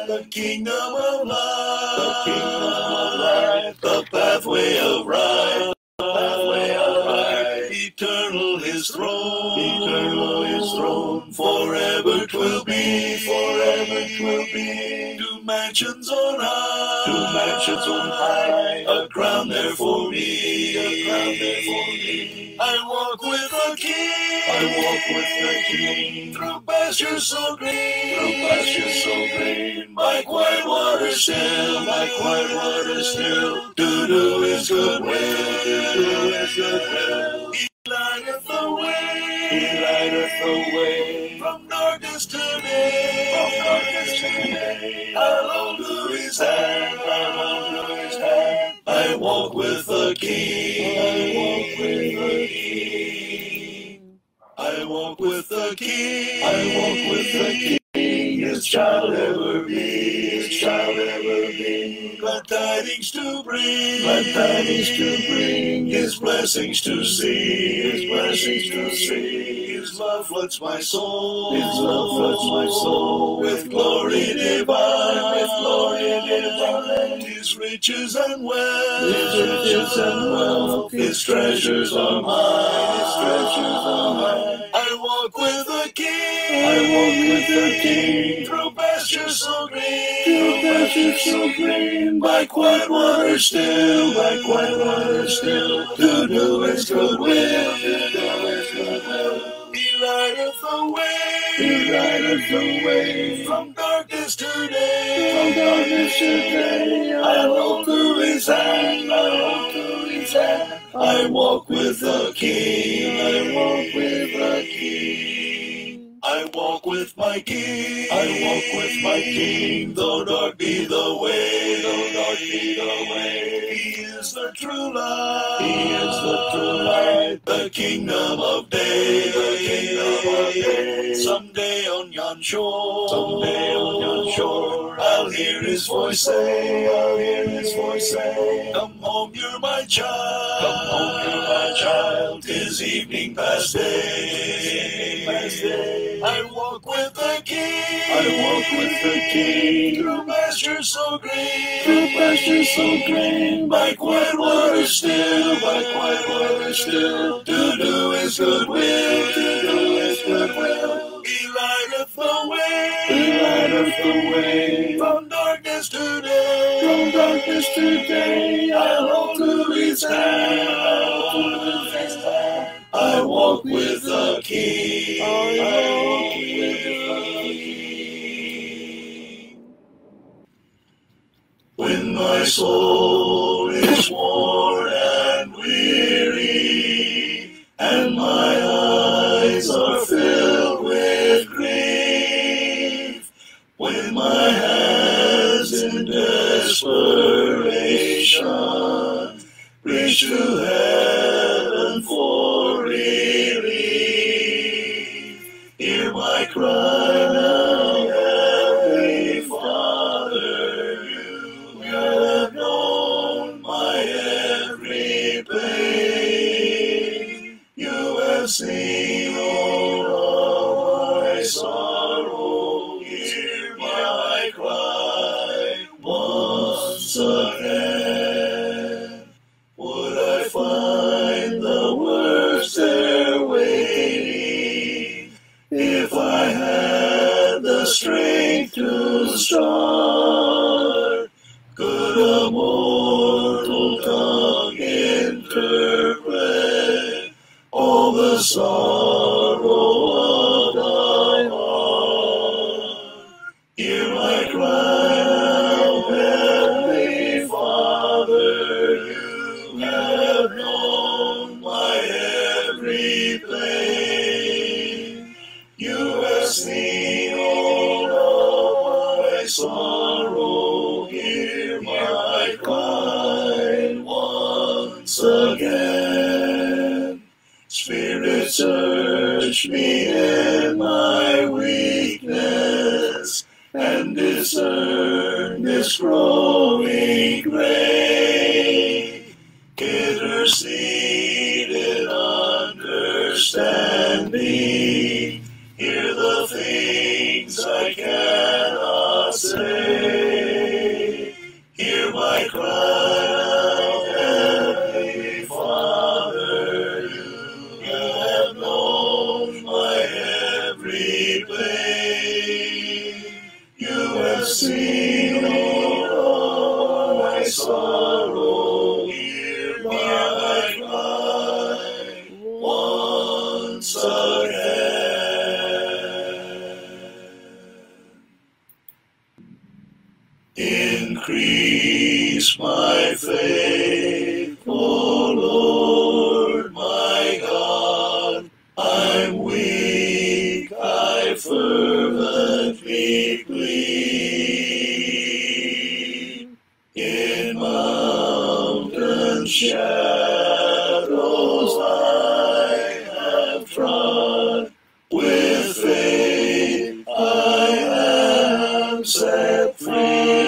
the kingdom of life, the pathway of right, eternal his throne, forever 'twill be, two mansions on high, a crown there for me, I walk with the King, through pastures so green, by quiet waters still, to do his good will, He lighteth the way, from darkness to day, I'll hold to his hand, I walk with the King, I walk with the King, his child ever be, glad tidings to bring, his blessings to see, his love floods my soul, with glory divine, his riches and wealth, his treasures are mine, I walk with the King, through pastures so green, by quiet waters still, to do his good will, He lighteth the way, from darkness to day, I hold to his hand, I walk with the King, I walk with my King, though dark be the way, He is the true light, the kingdom of day, someday on yon shore, I'll hear his voice say, come home, you're my child, 'tis evening past day, I walk with the King, through pastures so green, by quiet waters still, to do his good will, He lighteth the way, from darkness to day, I'll hold to his hand, I walk with the King, When my soul is worn and weary, and my eyes are filled with grief, when my hands in desperation reach to heaven for relief, hear my cry now, Heavenly Father, you have known my every pain, you have seen all of my sorrow, hear my cry once again. Would I find the words there waiting, if I had the strength to start? Could a mortal tongue interpret all the sorrow of thy heart? Hear my cry now, Heavenly Father, you have known my every pain, you have seen all of my sorrow, hear my cry once again. Spirit, search me in my weakness, and discern this growing grave. Intercede understanding, hear the things I can Increase my faith, O Lord, my God. I'm weak, I fervently plead. In mountain shadows I have trod, with faith I am set free.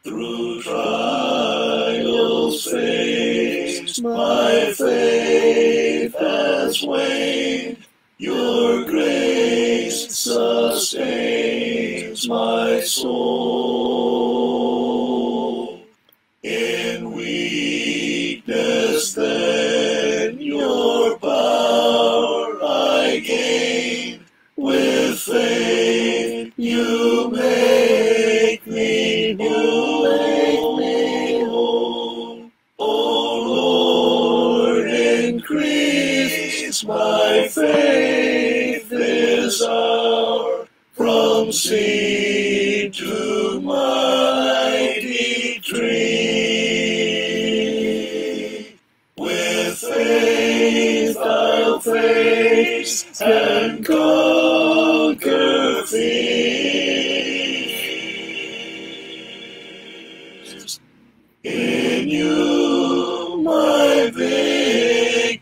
Through trials faced, my faith has waned. Your grace sustains my soul. In weakness then your power I gain. With faith you make me whole. O Lord, increase my faith this hour, from seed to mighty tree. With faith I'll face and conquer fears. In you my victory.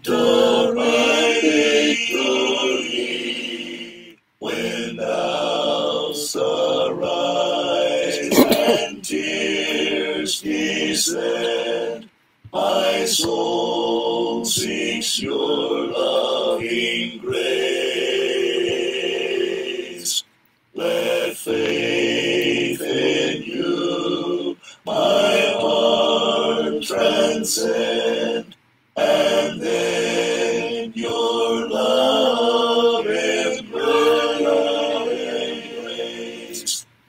When doubts arise and tears descend, my soul seeks your loving grace. Let faith in you my heart transcend, and then your love embrace.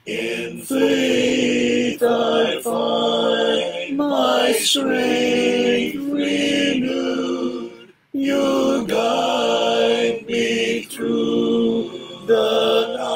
In faith I find my strength renewed. You guide me through the night.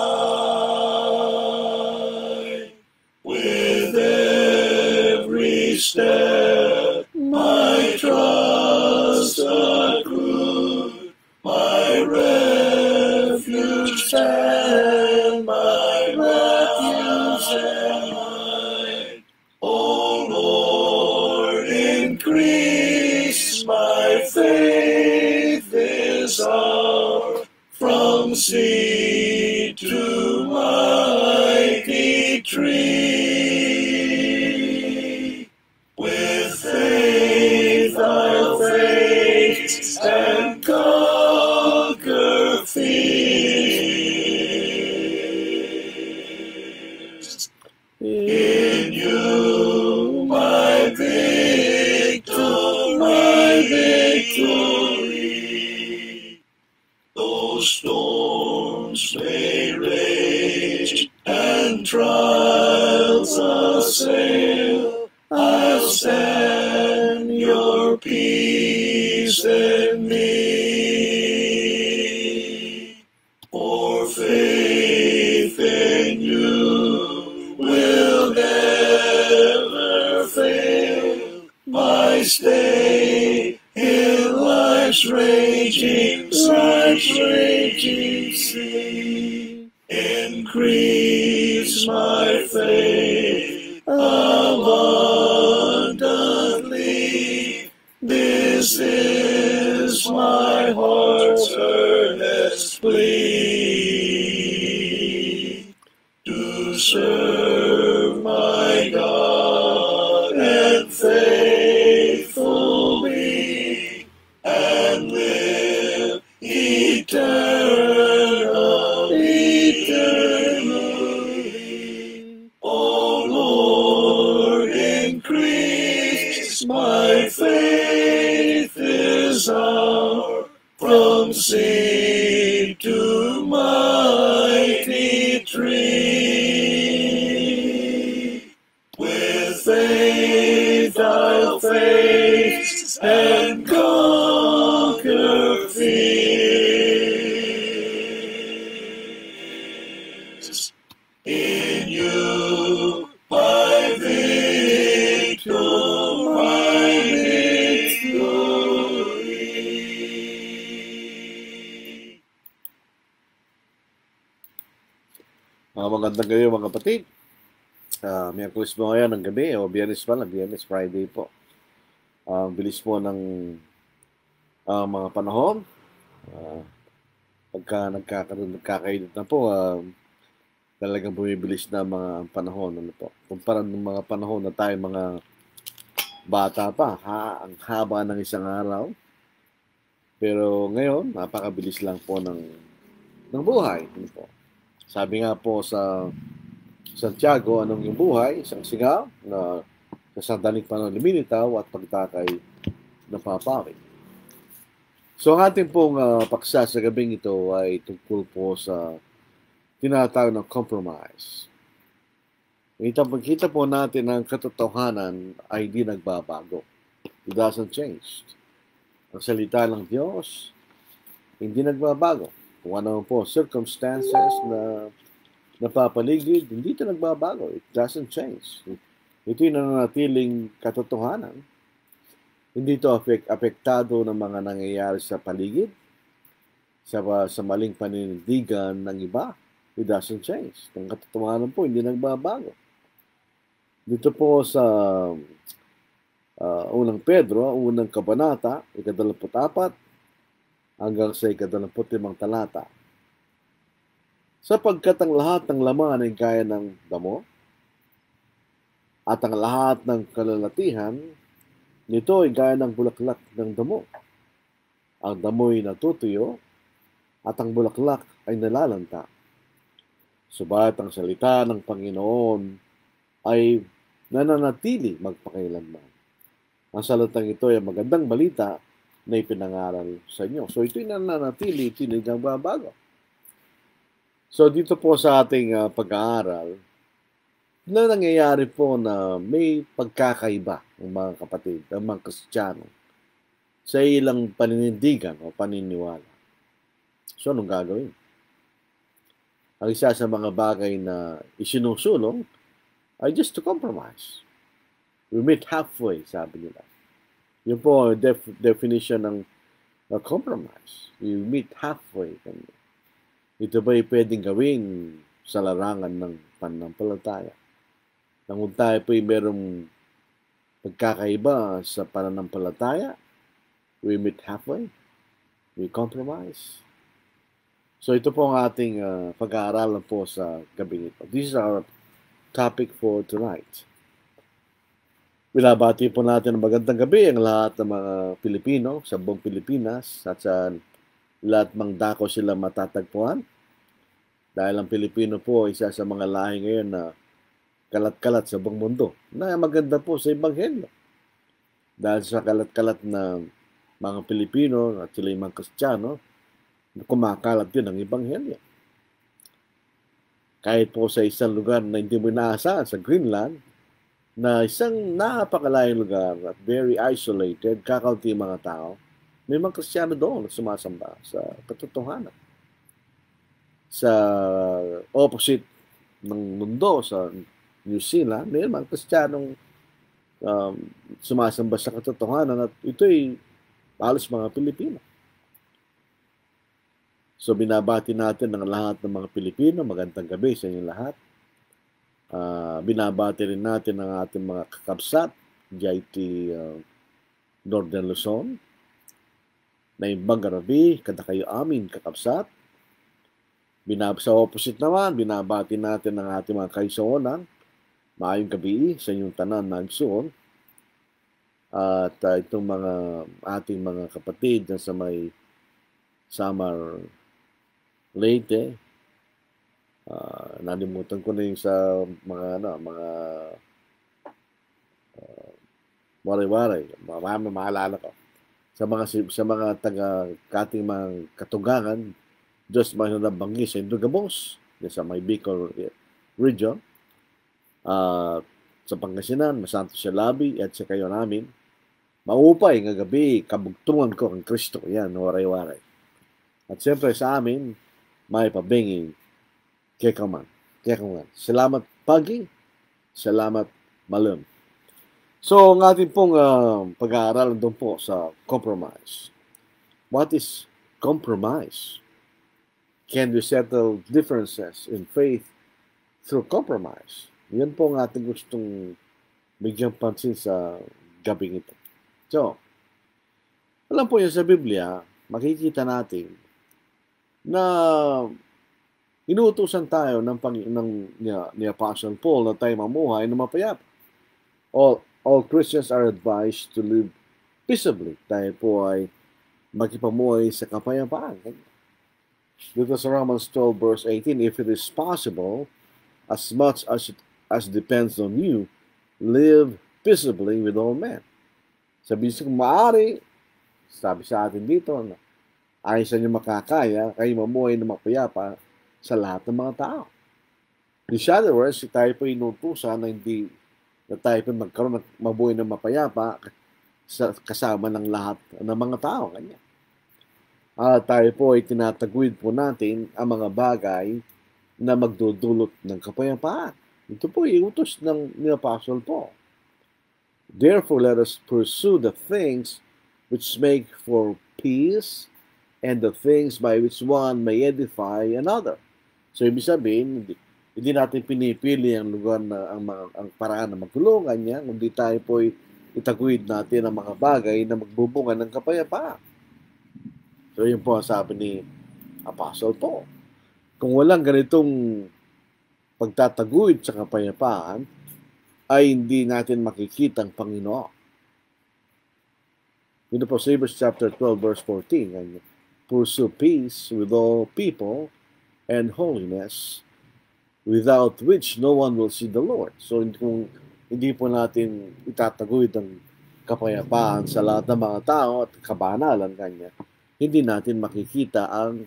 With every step my trust accrued, my refuge and my refuge and mine. O Lord, increase my faith this hour, from seed to mighty tree. With faith I'll face and conquer fears. In you my victory. Though storms may rage and trials assail, I'll stand your peace in me. For faith in you will never fail. My stay in life's raging sea. Increase my faith abundantly. This is my heart's earnest plea. To serve my God and faithfully, and live eternally. O Lord, increase my faith this hour, from seed to mighty tree. With faith I'll face and conquer fears. In you Magandang gabi mga kapatid. Miyerkules mo ngayon ng gabi o Biyernes pala, Biyernes, Friday po. Bilis po ng mga panahon. Pagka nagkakainit na po, talagang bumibilis na mga panahon. Ano po? Kumpara ng mga panahon na tayo mga bata pa, ang haba ng isang araw. Pero ngayon, napakabilis lang po ng buhay. Ano po? Sabi nga po sa Santiago, anong yung buhay? Isang sigaw na sa sandaling panahon lumilitaw at pagtakay napapawi. So ang ating pong paksa sa gabing ito ay tungkol po sa tinatawag ng compromise. Kita po natin ang katotohanan ay hindi nagbabago. It doesn't change. Ang salita ng Diyos, hindi nagbabago. Kung ano po circumstances na napapaligid, hindi ito nagbabago. It doesn't change. Ito'y nananatiling katotohanan. Hindi ito apektado ng mga nangyayari sa paligid, sa maling paninindigan ng iba. It doesn't change. Ang katotohanan po, hindi nagbabago. Dito po sa unang Pedro, unang kabanata, 24 hanggang sa 25 talata. Sapagkat ang lahat ng laman ay gaya ng damo, at ang lahat ng kalalatihan nito ay gaya ng bulaklak ng damo. Ang damo'y natutuyo, at ang bulaklak ay nalalanta. Subalit ang salita ng Panginoon ay nananatili magpakailanman. Ang salitang ito ay magandang balita na ipinangaral sa inyo. So ito'y nananatili, ito'y nagbabago. So dito po sa ating pag-aaral, na nangyayari po na may pagkakaiba ng mga kapatid, ng mga Kristiyano, sa ilang paninindigan o paniniwala. So anong gagawin? Ang isa sa mga bagay na isinusulong ay just to compromise. We meet halfway, sabi nila. Yun po definition ng compromise. We meet halfway. Ito ba'y pwedeng gawin sa larangan ng pananampalataya? Kung tayo po'y merong pagkakaiba sa pananampalataya, we meet halfway, we compromise. So ito po ang ating pag-aaralan po sa gabi ito. This is our topic for tonight. Binabati po natin ng magandang gabi ang lahat ng mga Pilipino sa buong Pilipinas at sa lahat mang dako sila matatagpuan. Dahil ang Pilipino po ay isa sa mga lahi ngayon na kalat-kalat sa buong mundo na maganda po sa Ebanghelyo. Dahil sa kalat-kalat na mga Pilipino at sila yung mga Kristiyano, kumakalat din ang Ebanghelyo. Kahit po sa isang lugar na hindi mo inaasahan, sa Greenland, na isang napakalayong lugar at very isolated, kakaunti mga tao, may mga Kristiyano doon na sumasamba sa katotohanan. Sa opposite ng mundo, sa New Zealand, may mga Kristiyanong sumasamba sa katotohanan at ito'y halos mga Pilipino. So binabati natin ang lahat ng mga Pilipino. Magandang gabi sa inyong lahat. Binabati rin natin ang ating mga kakabsat, JIT Northern Luzon, na imbang garabi, kada kayo amin kakabsat. Sa opposite naman, binabati natin ang ating mga kaisoonan. Maayong gabi sa inyong tanan na igsoon. At itong mga ating mga kapatid na sa may Samar Leyte, nalimutan ko na yung sa mga waray-waray, maalala ko. Sa mga taga-kating mga katugangan, Diyos may nabanggit sa Indugabos, sa may Bicol region, sa Pangasinan, Masanto siya Labi, at sa kayo namin, maupay nga gabi, kabugtungan ko ang Kristo. Yan, waray-waray. At siyempre sa amin, may pabinging kekaman. Salamat pagi, salamat malam. So, ang ating pong pag-aaralan doon po sa compromise. What is compromise? Can we settle differences in faith through compromise. Yan po ang ating gustong bigyang pansin sa gabing ito. So, alam po yan sa Biblia, makikita natin na inuutusan tayo ni Apostle Paul na tayo mamuhay na mapayapa. All Christians are advised to live peaceably. Tayo po ay makipamuhay sa kapayapaan. Dito sa Romans 12 verse 18, if it is possible, as much as depends on you, live peaceably with all men. Sabi sa kung maaari, sabi sa atin dito, na ayon sa inyo makakaya, kayo mamuhay na mapayapa sa lahat ng mga tao. In other words, tayo po inutusan na tayo po magkaroon ng mabuhay na mapayapa kasama ng lahat ng mga tao. Kanya. Tayo po ay tinataguyod po natin ang mga bagay na magdudulot ng kapayapaan. Ito po iutos ni Apostle Paul. Therefore, let us pursue the things which make for peace and the things by which one may edify another. So, ibig sabihin, hindi natin pinipili ang lugar na ang paraan na magtulungan niya, kundi tayo po itaguyod natin ang mga bagay na magbubunga ng kapayapaan. So, yun po ang sabi ni Apostle Paul. Kung walang ganitong pagtataguyod sa kapayapaan, ay hindi natin makikita ang Panginoon. Dito po sa Hebrews chapter 12 verse 14, pursue peace with all people and holiness, without which no one will see the Lord. So kung hindi po natin itataguyod ang kapayapaan sa lahat ng mga tao at kabanalan kanya, hindi natin makikita ang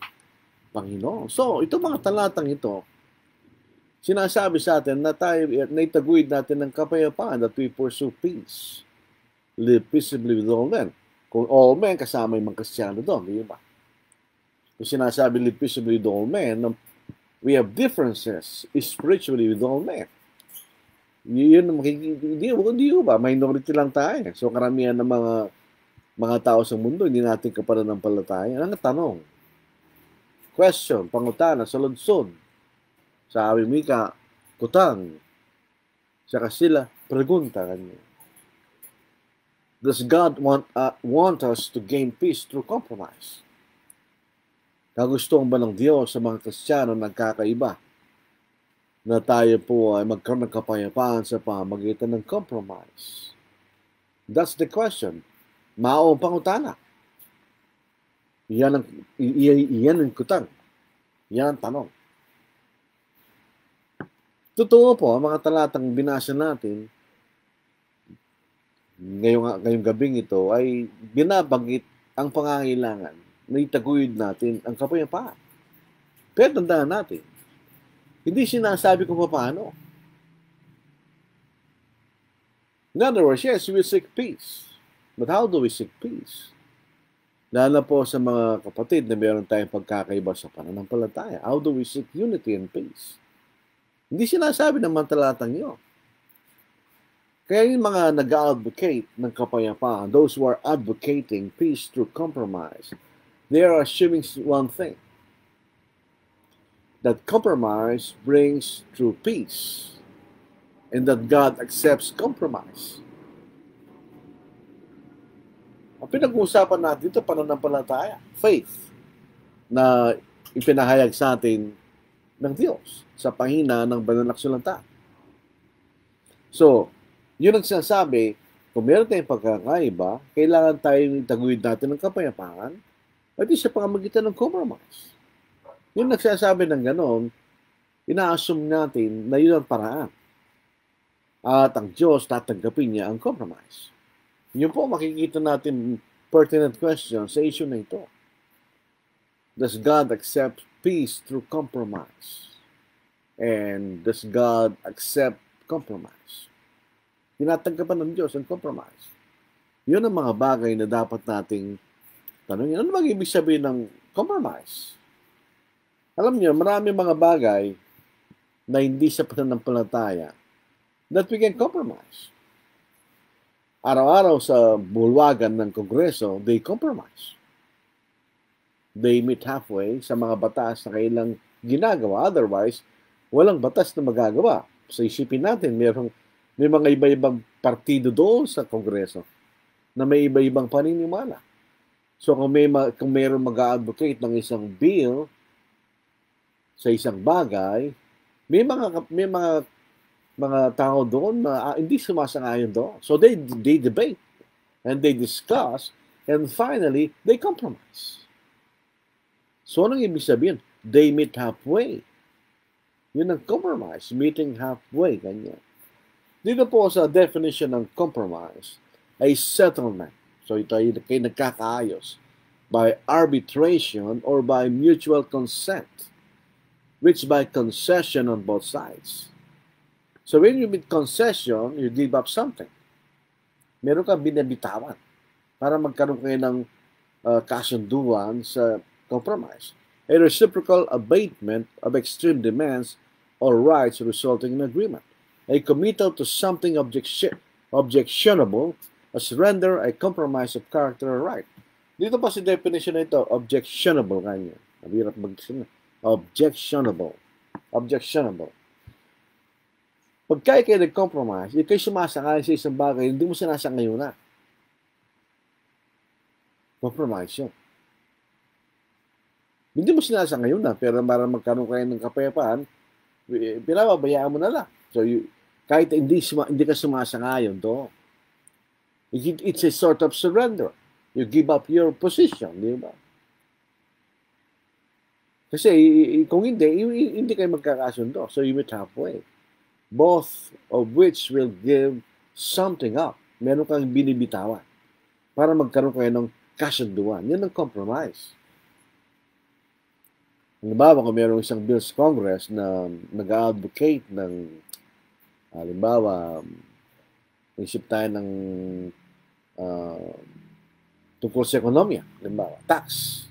Panginoon. So ito mga talatang ito, sinasabi sa atin na tayo naitaguyod natin ng kapayapaan, that we pursue peace. Live peaceably with all men. Kung all men, kasama yung mga Kristiyano doon, di ba? Kung sinasabi live peaceably with all men, we have differences spiritually with all men. Yun, hindi ba? Minority lang tayo. So karamihan ng mga tao sa mundo, hindi natin kapananampalataya. Ang tanong, question, pangutana, saludsod. Sabi Mika, kutang. Saka sila, pregunta kanya. Does God want us to gain peace through compromise? Kagustuhan ba ng Diyos sa mga Kristiyano nagkakaiba na tayo po ay magkaroon ng kapayapaan sa pamamagitan ng compromise? That's the question. Mao ang pangutana. Iyan ang kutang. Yan ang tanong. Totoo po, ang mga talatang binasa natin ngayong gabing ito ay binabanggit ang pangangailangan na itaguyod natin ang kapayapaan. Pero tandaan natin, hindi sinasabi kung paano. In other words, yes, we seek peace. But how do we seek peace? Lalo po sa mga kapatid na meron tayong pagkakaiba sa pananampalataya. How do we seek unity and peace? Hindi sinasabi ng mga talatang yun. Kaya yung mga nag-advocate ng kapayapaan, those who are advocating peace through compromise, they are assuming one thing, that compromise brings true peace, and that God accepts compromise. Ang pinag-uusapan natin dito, pananampalataya, faith, na ipinahayag sa atin ng Diyos sa pahina ng banal na kasulatan. So, yun ang sinasabi, kung meron tayong pagkakaiba, kailangan tayong itaguyod natin ng kapayapaan at sa pamamagitan ng compromise. Yung nagsasabi ng ganon, ina-assume natin na yun ang paraan. At ang Diyos tatanggapin niya ang compromise. Yun po makikita natin pertinent question sa issue na ito. Does God accept peace through compromise? And does God accept compromise? Tinatanggapin ng Diyos ang compromise. Yun ang mga bagay na dapat nating tanongin. Ano bang ibig sabihin ng compromise? Alam niyo, marami mga bagay na hindi sa pananampalataya that we can compromise. Araw-araw sa bulwagan ng Kongreso, they compromise. They meet halfway sa mga batas na kailang ginagawa. Otherwise, Walang batas na magagawa. So isipin natin, may mga iba-ibang partido doon sa Kongreso na may iba-ibang paniniwala. So kung mayroong mag-advocate ng isang bill sa isang bagay, may mga tao doon na hindi sumasang-ayon doon. So they debate and they discuss and finally they compromise. So anong ibig sabihin? They meet halfway. Yun ang compromise, meeting halfway, ganyan. Dito po sa definition ng compromise, ay settlement. So ito ay nagkakaayos by arbitration or by mutual consent, which by concession on both sides. So when you meet concession, you give up something. Meron kang binabitawan para magkaroon kayo ng kasunduan sa compromise. A reciprocal abatement of extreme demands or rights resulting in agreement. A committal to something objectionable, a surrender, a compromise of character or right. Dito pa si definition na ito, objectionable kanya. Mahirap mag-define. Objectionable. Pagka kayo nag-compromise, kayo sumasakay sa isang bagay, hindi mo sinasangayon na. Compromise yun. Hindi mo sinasangayon na, pero para magkaroon kayo ng kapayapaan, pinababayaan mo na lang. So, kahit hindi ka sumasangayon doon, it's a sort of surrender. You give up your position, di ba? Kasi kung hindi kayo magkakasundo. So, you meet halfway. Both of which will give something up. Meron kang binibitawan para magkaroon kayo ng kasunduan. Yan ang compromise. Halimbawa, kung mayroong isang bill sa Congress na nag-advocate ng, halimbawa, isip tayo ng tungkol sa ekonomiya, halimbawa, tax.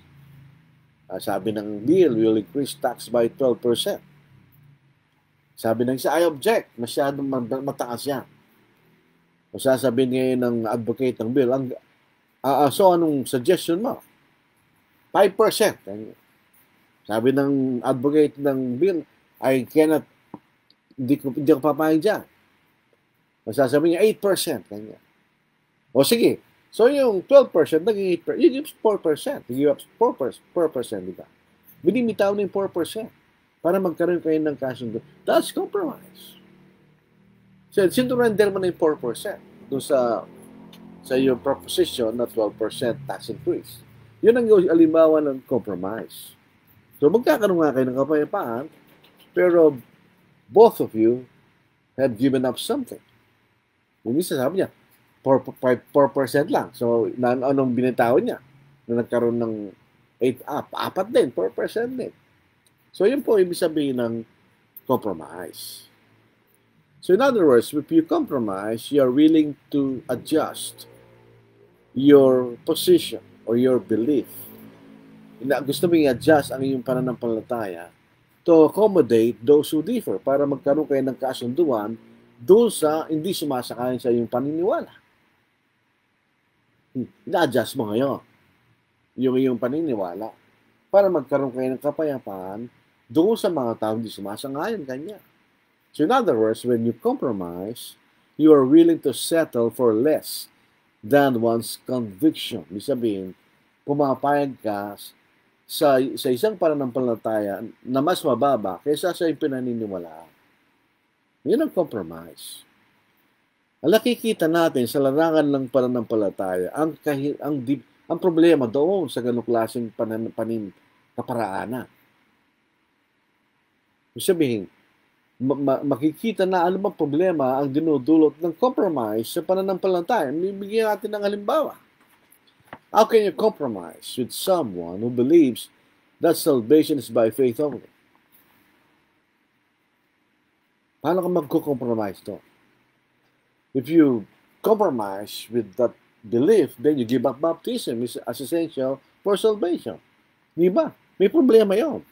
Sabi ng bill, will increase tax by 12%. Sabi ng isa, I object, masyadong mataas yan. O sasabihin ngayon ng advocate ng bill, so anong suggestion mo? 5%. Sabi ng advocate ng bill, I cannot, hindi ko papayag dyan. Masasabi niya, 8%. Kanya. O sige, so yung 12%, naging 8%, you give 4%. You give up 4%, di ba? Binimitaw na yung 4% para magkaroon kayo ng kasundo. That's compromise. So, sinurrender mo na yung 4% doon sa yung proposition na 12% tax increase. Yun ang halimbawa ng compromise. So, magkakaroon nga kayo ng kapayapaan, pero both of you have given up something. Yung isa sabi niya, 4% lang. So, anong binitawan niya? Na nagkaroon ng 8 din, 4% din. So, yun po ibig sabihin ng compromise. So, in other words, if you compromise, you are willing to adjust your position or your belief. Gusto mo i-adjust ang iyong pananampalataya to accommodate those who differ para magkaroon kayo ng kasunduan doon sa hindi sumasakayan sa iyong paniniwala. Ina-adjust mo ngayon yung iyong paniniwala para magkaroon kayo ng kapayapaan doon sa mga tao hindi sumasangayon kanya. So in other words, when you compromise, you are willing to settle for less than one's conviction. Ibig sabihin, pumapayag ka sa isang pananampalataya na mas mababa kaysa sa pinaniniwalaan. Yun ang compromise. Ang nakikita natin sa larangan ng pananampalataya, ang problema doon sa ganung klaseng kaparaanan. Ibig sabihin, makikita na ano bang problema ang dinudulot ng compromise sa pananampalataya. Bibigyan natin ng halimbawa. How can you compromise with someone who believes that salvation is by faith only? Paano ka magko-compromise to? If you compromise with that belief, then you give up baptism as essential for salvation. Di ba? May problema yun.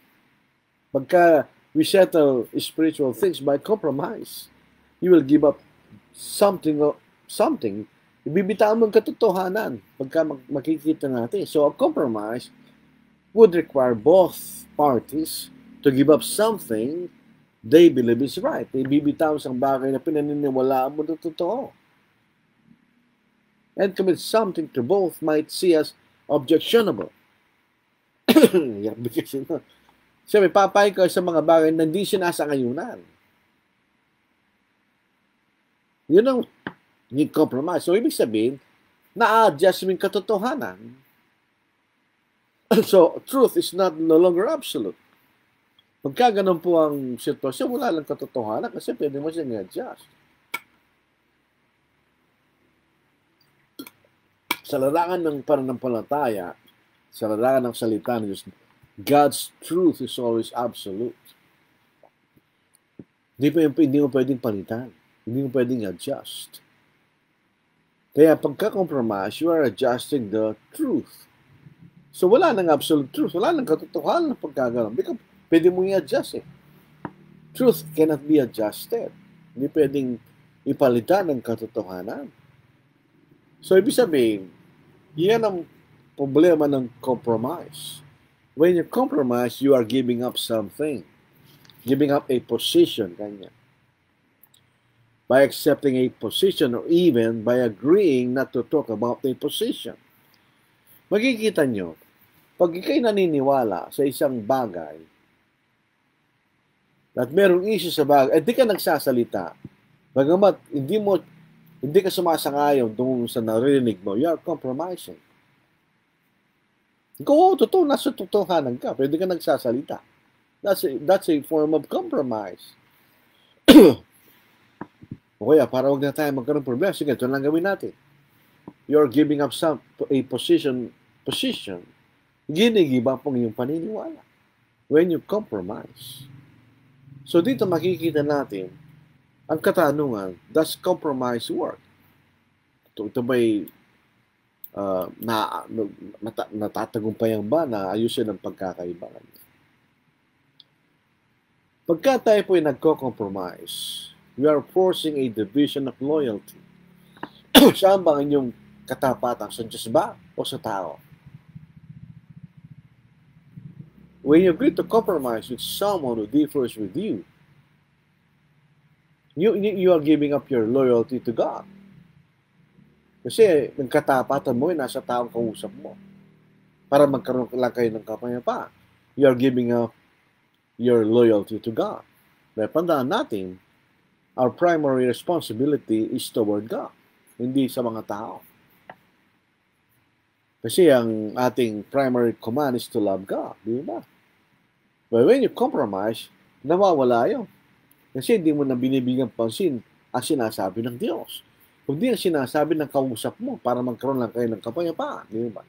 Pagka we settle spiritual things by compromise, you will give up something. Ibibitaw mo ang katotohanan pagka makikita natin. So, a compromise would require both parties to give up something they believe is right. They bibitaw sa bagay na pinaniniwalaan mo na totoo. And commit something to both might see as objectionable. Because, siya may papay ka sa mga bagay na hindi sinasangayunan. Yun ang compromise. So, ibig sabihin, na-adjust mo yung katotohanan. So, truth is no longer absolute. Pagka ganun po ang sitwasyon, wala lang katotohanan kasi pwede mo siyang i-adjust. Sa larangan ng pananampalataya, sa larangan ng salita ng Diyos, God's truth is always absolute. Hindi mo pwedeng palitan. Hindi mo pwedeng adjust. Kaya pagka-compromise, you are adjusting the truth. So wala nang absolute truth. Wala nang katotohanan ng pagkagalang. Because pwede mo i-adjust eh. Truth cannot be adjusted. Hindi pwedeng ipalitan ng katotohanan. So ibig sabihin, yan ang problema ng compromise. When you compromise, you are giving up something. Giving up a position. Kanya. By accepting a position or even by agreeing not to talk about a position. Magkikita nyo, pag ikay naniniwala sa isang bagay at merong issue sa bagay, di ka nagsasalita. Bagamat hindi ka sumasangayon doon sa narinig mo, you are compromising. Totoo, nasa totohanan ka, pwede ka nagsasalita. That's a form of compromise. O kaya, para wag na tayo magkaroon problema, sige, ito lang gawin natin. You're giving up a position, ginigiba pong iyong paniniwala. When you compromise. So dito makikita natin, ang katanungan, does compromise work? Ito ba'y natatagumpayan ba na ayusin ang pagkakaibangan? Pagka tayo po'y nagko-compromise, we are forcing a division of loyalty. Saan ba ang inyong katapatan? Sa Diyos ba o sa tao? When you agree to compromise with someone who differs with you, you are giving up your loyalty to God. Kasi ang katapatan mo ay nasa taong kausap mo. Para magkaroon lang kayo ng kapayapaan. You are giving up your loyalty to God. Kaya tandaan natin, our primary responsibility is toward God, hindi sa mga tao. Kasi ang ating primary command is to love God, di ba? But when you compromise, nawawala yun. Kasi hindi mo na binibigyan pansin ang sinasabi ng Diyos. Kundi ang sinasabi ng kausap mo para magkaroon lang kayo ng kapayapaan, di ba?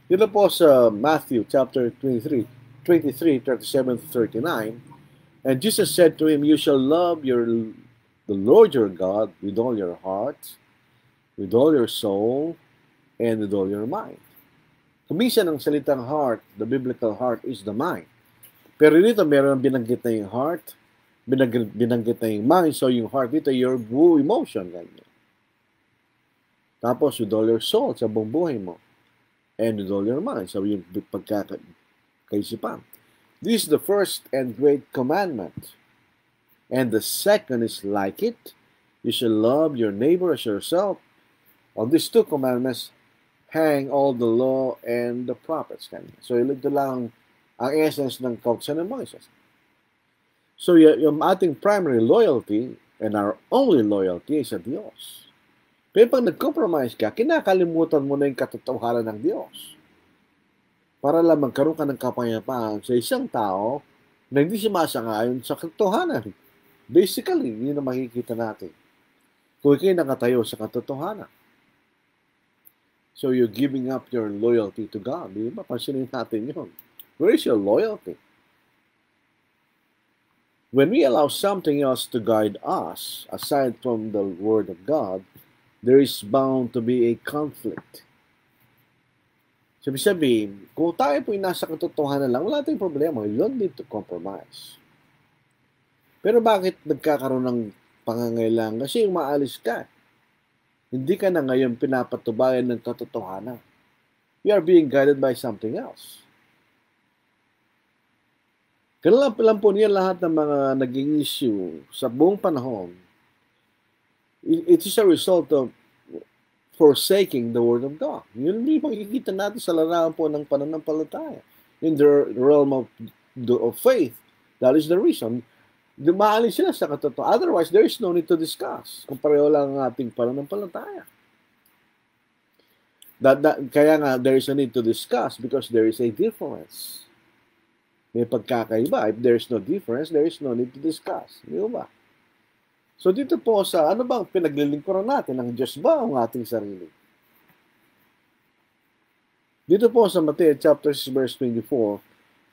Dito po sa Matthew chapter 23, 37-39, and Jesus said to him, you shall love the Lord your God with all your heart, with all your soul, and with all your mind. Kuminsan ang salitang heart, the biblical heart is the mind. Pero dito meron binanggit na yung heart, binanggit na yung mind, so yung heart dito, your buong emotion. Ganyan. Tapos with all your soul, sa buong buhay mo. And with all your mind, so yung pagkakaisipan. This is the first and great commandment. And the second is like it. You shall love your neighbor as yourself. On these two commandments hang all the law and the prophets. So ito lang ang essence ng kautusan ng Moises. So yung ating primary loyalty and our only loyalty is sa Diyos. Pero pag nag-compromise ka, kinakalimutan mo na yung katotohanan ng Diyos. Para lang magkaroon ka ng kapayapaan sa isang tao na hindi sumasang-ayon sa katotohanan. Basically, yun ang makikita natin. Kung ikay nakatayo sa katotohanan. So you're giving up your loyalty to God. Di ba? Pansinin natin yun. Where is your loyalty? When we allow something else to guide us, aside from the Word of God, there is bound to be a conflict. Sabi-sabihin, kung tayo po'y nasa katotohanan lang, wala tayong problema. You don't need to compromise. Pero bakit nagkakaroon ng pangangailangan? Kasi umaalis ka. Hindi ka na ngayon pinapatubayan ng katotohanan. You are being guided by something else. Kailan lang po niya lahat ng mga naging issue sa buong panahon. It is a result of forsaking the Word of God. Yun yung makikita natin sa larangan po ng pananampalataya. In the realm of faith, that is the reason. Dumaalis sila sa katotohanan. Otherwise, there is no need to discuss kung pareho lang ang ating pananampalataya. Kaya nga, there is a need to discuss because there is a difference. May pagkakaiba. If there is no difference, there is no need to discuss. Di ba? So dito po sa, ano bang pinaglilingkuran natin? Ang Diyos ba o ang ating sarili? Dito po sa Matthew chapter 6 verse 24,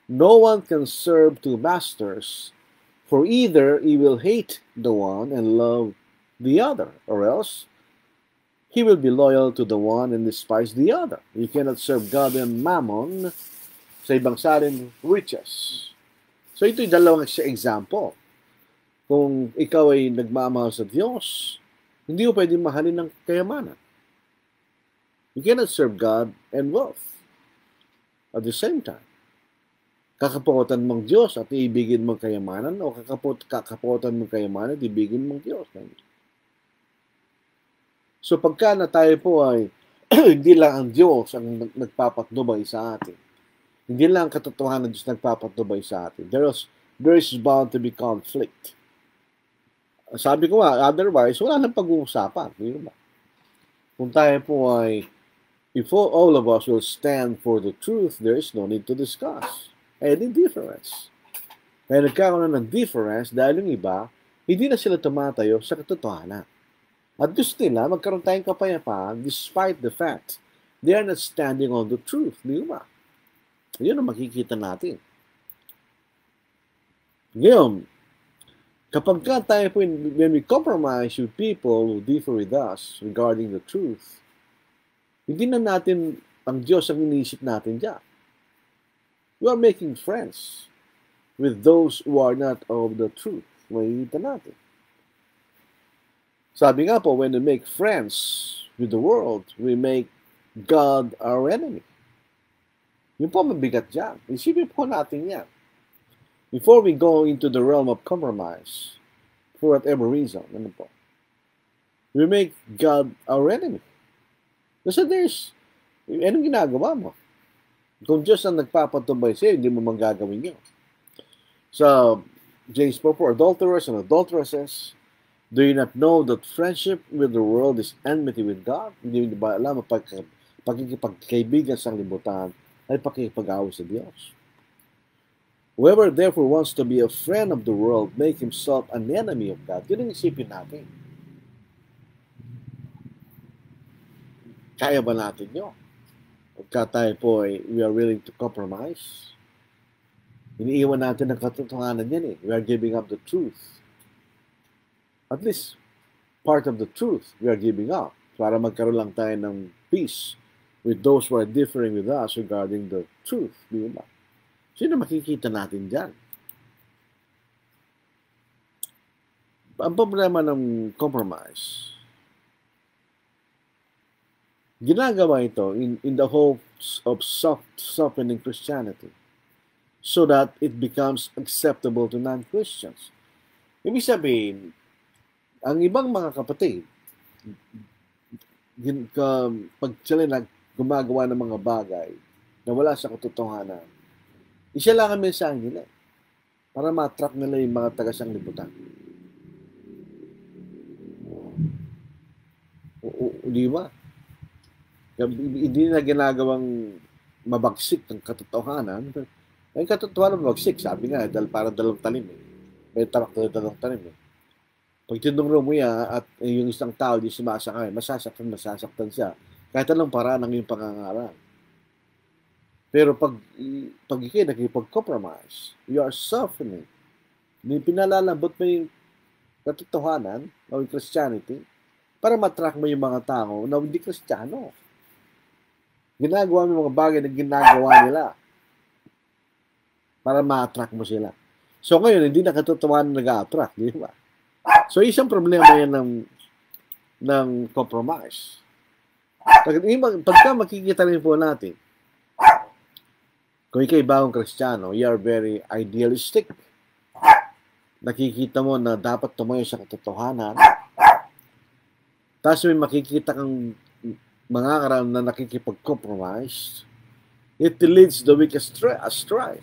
no one can serve two masters, for either he will hate the one and love the other, or else he will be loyal to the one and despise the other. You cannot serve God and mammon, sa ibang salin, riches. So ito'y dalawang example. Kung ikaw ay nagmamahal sa Diyos, hindi mo pwedeng mahalin ng kayamanan. You cannot serve God and wealth at the same time. Kakapuotan mong Diyos at iibigin mong kayamanan o kakapuotan mong kayamanan at iibigin mong Diyos. So pagka na tayo po ay hindi lang ang Diyos ang nagpapatnubay sa atin. Hindi lang ang katotohanan ng Diyos nagpapatnubay sa atin. There is bound to be conflict. Sabi ko nga, otherwise, wala nang pag-uusapan. Kung tayo po ay, if all of us will stand for the truth, there is no need to discuss any difference. Kaya nagkakaroon ng difference dahil yung iba, hindi na sila tumatayo sa katotohanan. At gusto nila, magkaroon tayong kapayapaan despite the fact they are not standing on the truth. Di ba? Yun ang makikita natin. Ngayon, kapag tayo po, when we compromise with people who differ with us regarding the truth, hindi na natin ang Diyos ang iniisip natin dyan. We are making friends with those who are not of the truth. Makikita natin. Sabi nga po, when we make friends with the world, we make God our enemy. Yun po mabigat dyan. Isipin po natin yan. Before we go into the realm of compromise, for whatever reason, we make God our enemy. Kasi anong ginagawa mo? Kung Diyos ang nagpapatubay sa'yo, hindi mo manggagawin yun. So, James 4, adulterers and adulteresses, do you not know that friendship with the world is enmity with God? Hindi ba alam, pagkikipagkaibigan sa libutan ay pakikipag-away sa Diyos. Whoever therefore wants to be a friend of the world, make himself an enemy of God. Yun ang isipin natin. Kaya ba natin yun? Pagka tayo po we are willing to compromise. Iniiwan natin ang katotohanan yan . We are giving up the truth. At least, part of the truth we are giving up para magkaroon lang tayo ng peace with those who are differing with us regarding the truth. Di ba? Sino makikita natin dyan? Ang problema ng compromise, ginagawa ito in the hopes of softening Christianity so that it becomes acceptable to non-Christians. Ibig sabihin, ang ibang mga kapatid, pag sila gumagawa ng mga bagay na wala sa katotohanan, isa lang ang mensahe nila para ma-attract nila yung mga taga-sanglibutan. Di ba? Hindi na ginagawang mabagsik ng katotohanan. Ang katotohanan mabagsik, sabi nga, para dalawang talim . May tarak na dalawang talim . Pag tinuro mo yan at yung isang tao di sumasakay, masasaktan siya. Kahit anong paraan ng iyong pangangaral. Pero pag ikay nakipag-compromise, you are softening. Pinalalambot mo yung katotohanan o yung Christianity para matrack mo yung mga tao na hindi Kristiyano. Ginagawa mo yung mga bagay na ginagawa nila para ma-attract mo sila. So ngayon, hindi na katotohanan nag-attract, di ba? So isang problema yan ng compromise. Pagka makikita rin po natin, Kung ikaw'y bagong Kristiyano, you are very idealistic. Nakikita mo na dapat tumayo sa katotohanan. Tapos may makikita kang mga karal na nakikipag-compromise. It leads the weak astray.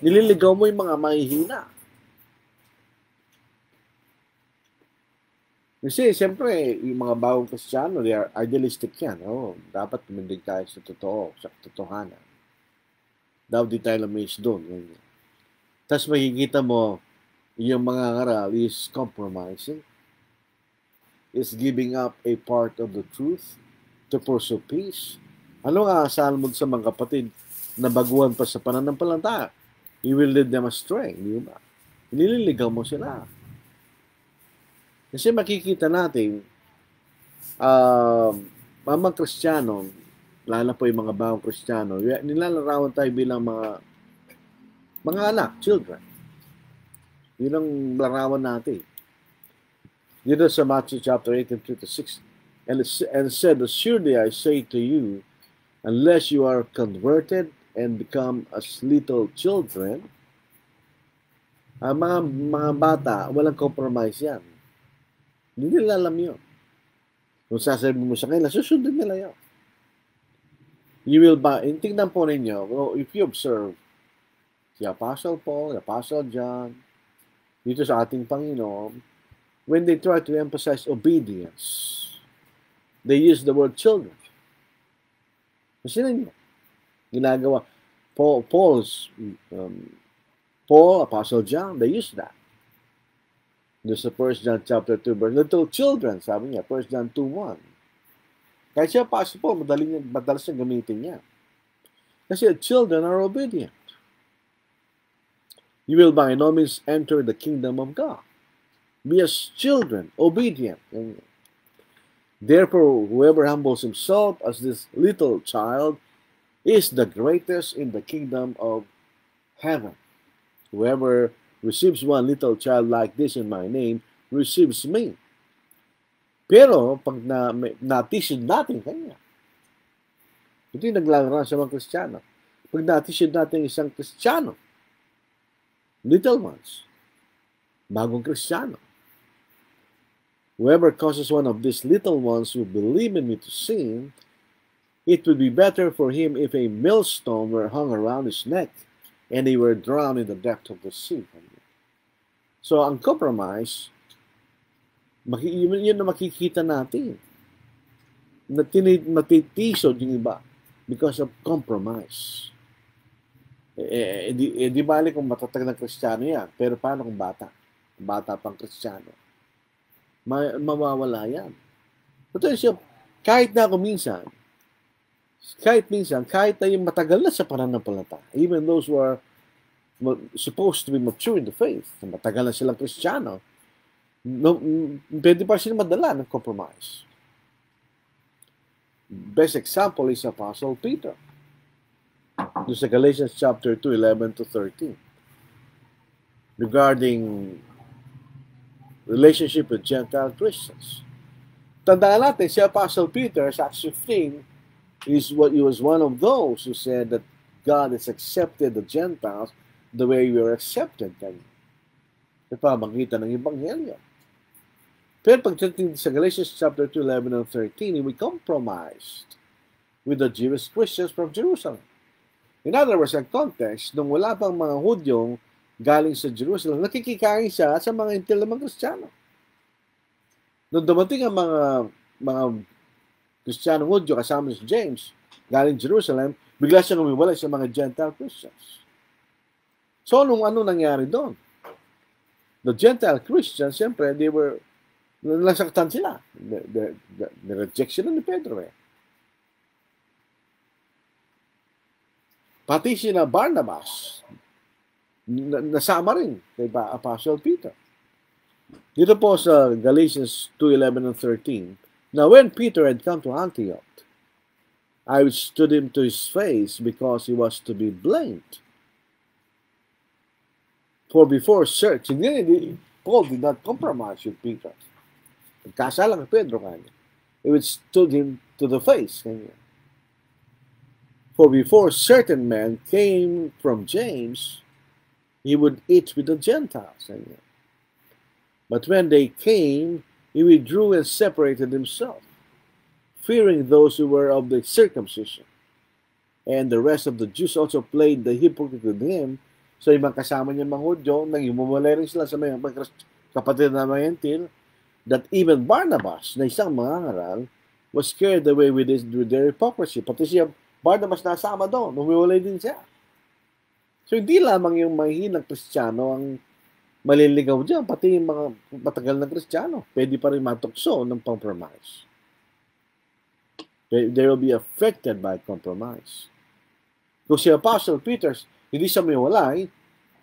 Nililigaw mo yung mga mahihina. Kasi, siyempre, yung mga bagong Kristiyano, they are idealistic yan. Oh, dapat tumindig tayo sa totoo, sa katotohanan. Dapat di tayo lamis doon. Tapos makikita mo, yung mga ngaral is compromising, is giving up a part of the truth to pursue peace. Ano nga asahan mo sa mga kapatid na baguhan pa sa pananampalataya? You will lead them astray, di ba? Nililigaw mo sila. Kasi makikita natin, mga Kristiyano, lalo po yung mga bagong Kristiyano, nilalarawan tayo bilang mga anak, children. Yun ang larawan natin. Dito sa Matthew chapter 18:36, and said, "Surely I say to you, unless you are converted and become as little children," ang mga bata, walang compromise yan. Hindi nila alam yun. Kung sasabihin mo sa kanila, susundin nila yun. You will buy, tingnan po ninyo, if you observe, si Apostle Paul, Apostle John, dito sa ating Panginoon, when they try to emphasize obedience, they use the word children. Kasi ninyo, ginagawa, Paul, Apostle John, they use that. There's a 1 John chapter 2, verse, little children, sabi niya, 1 John 2:1. Kahit siya, Apostle Paul, madalas niya gamitin niya. Kasi children are obedient. You will by no means enter the kingdom of God. Be as children, obedient. Therefore, whoever humbles himself as this little child is the greatest in the kingdom of heaven. Whoever receives one little child like this in my name, receives me. Pero, pag natisod natin kanya, ito yung naglalarawan sa mga Kristiyano. Pag natisod natin isang Kristiyano, little ones, bagong Kristiyano, whoever causes one of these little ones who believe in me to sin, it would be better for him if a millstone were hung around his neck and he were drowned in the depth of the sea. So, ang compromise, yun na makikita natin. Matitisod yung iba because of compromise. Di bali kung matatag na Kristiyano yan, pero paano kung bata? Bata pang Kristiyano. Mawawala yan. Potential, kahit na ako minsan, kahit na yung matagal na sa pananampalataya, even those who are supposed to be mature in the faith, matagal na silang Kristiyano, pwede pa sila madala ng compromise. Best example is Apostle Peter. Sa Galatians chapter 2, 11-13. Regarding relationship with Gentile Christians. Tandaan natin, si Apostle Peter sa Acts 15, he was one of those who said that God has accepted the Gentiles the way we were accepted. Ipamangita ng Ebanghelyo. Pero pagdating sa Galatians chapter 2, 11-13, we compromised with the Jewish Christians from Jerusalem. In other words, ang context, nung wala pang mga Hudyong galing sa Jerusalem, nakikikain siya sa mga intil na mga Kristiyano. Nung dumating ang mga Kristiyano Hudyo kasama si James, galing Jerusalem, bigla siyang umiwalay sa mga Gentile Christians. So, ano nangyari doon? The Gentile Christians, siyempre, nasaktan sila. The rejection ni Pedro Pati sina Barnabas, nasama rin kay Apostle Peter. Dito po sa Galatians 2:11-13, now when Peter had come to Antioch, I withstood him to his face because he was to be blamed. For before searching, Paul did not compromise with Peter. Kasala kay Pedro kanya. He withstood him to the face. Kanya. For before certain men came from James, he would eat with the Gentiles. But when they came, he withdrew and separated himself, fearing those who were of the circumcision. And the rest of the Jews also played the hypocrite with him. So yung mga kasama niya mga Hudyo, nangimumulay rin sila sa mga kapatid na mga Hentil, that even Barnabas, na isang mangangaral, was carried away with their hypocrisy. Pati siya, Barnabas nasama doon, umiwalay din siya. So hindi lamang yung mahihinang Kristiyano ang maliligaw dyan, pati yung mga matagal na Kristiyano, pwede pa rin matukso ng compromise. They will be affected by compromise. Kung si Apostle Peter, hindi siya miwalay,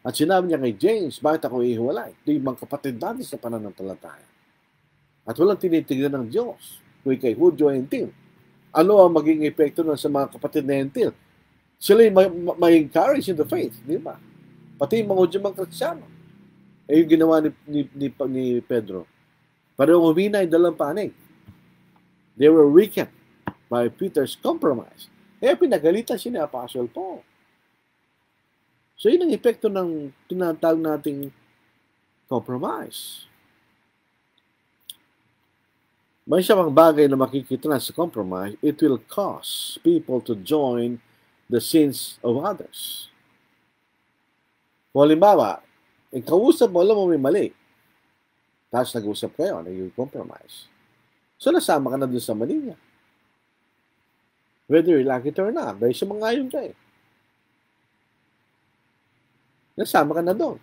at sinabi niya kay James, bakit ako ihiwalay? Ito yung mga kapatid natin sa pananampalataya. At walang tinitignan ng Diyos, kung kay Hudyo Hentil. Ano ang maging epekto nun sa mga kapatid na Hentil? Sila yung may encourage in the faith, di ba? Pati yung mga Hudyo mga Kristiyano. Yung ginawa ni Pedro. Parang humina yung dalang panig. They were weakened by Peter's compromise. Kaya pinagalitan siya ni Apostle Paul. So yun ang epekto ng tinatawag nating compromise. May isang bagay na makikita na sa compromise, it will cause people to join the sins of others. Kung halimbawa, kausap mo, alam mo may mali. Tapos nag-usap kayo, nag-compromise. So nasama ka na dun sa mali niya. Whether you like it or not, dahil siya mangayon ka eh. Nasama ka na doon.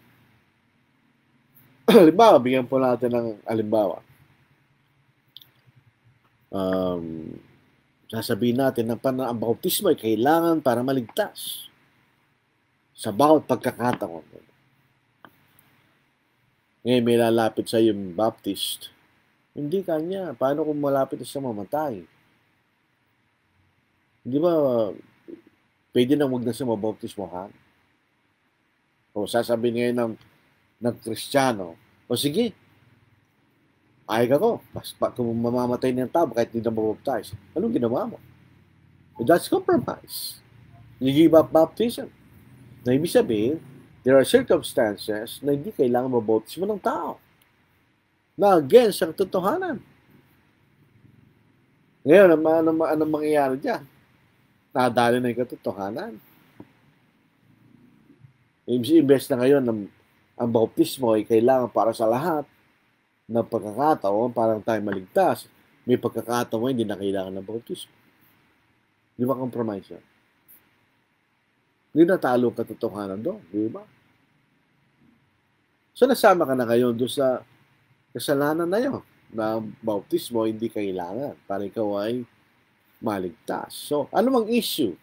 Halimbawa, bigyan po natin ng halimbawa. Sasabihin natin na ang bautismo ay kailangan para maligtas. Sa bawat pagkakataon. Ngayon may lalapit sa yung Baptist. Hindi kanya. Paano kung malapit sa mamatay? Hindi ba pwede na huwag na siya mabautismohan? O sasabihin ngayon ng Kristiyano, o sige, ayag ako. Kung mamamatay ng tao, kahit hindi na mabaptize, anong ginawa mo? That's compromise. You give up baptism. Na ibig sabihin, there are circumstances na hindi kailangan mabautismo ng tao. Na against ang totohanan. Ngayon, anong mangyayari dyan? Nadali na yung katotohanan. Imbes na ngayon, ang bautismo ay kailangan para sa lahat ng pagkakataon, parang tayo maligtas. May pagkakataon hindi na kailangan ng bautismo. Di ba compromise yan? Hindi natalo ang katotohanan doon. Di ba? So nasama ka na ngayon doon sa kasalanan na yun, na bautismo hindi kailangan para ikaw ay maligtas. So, ano mang issue?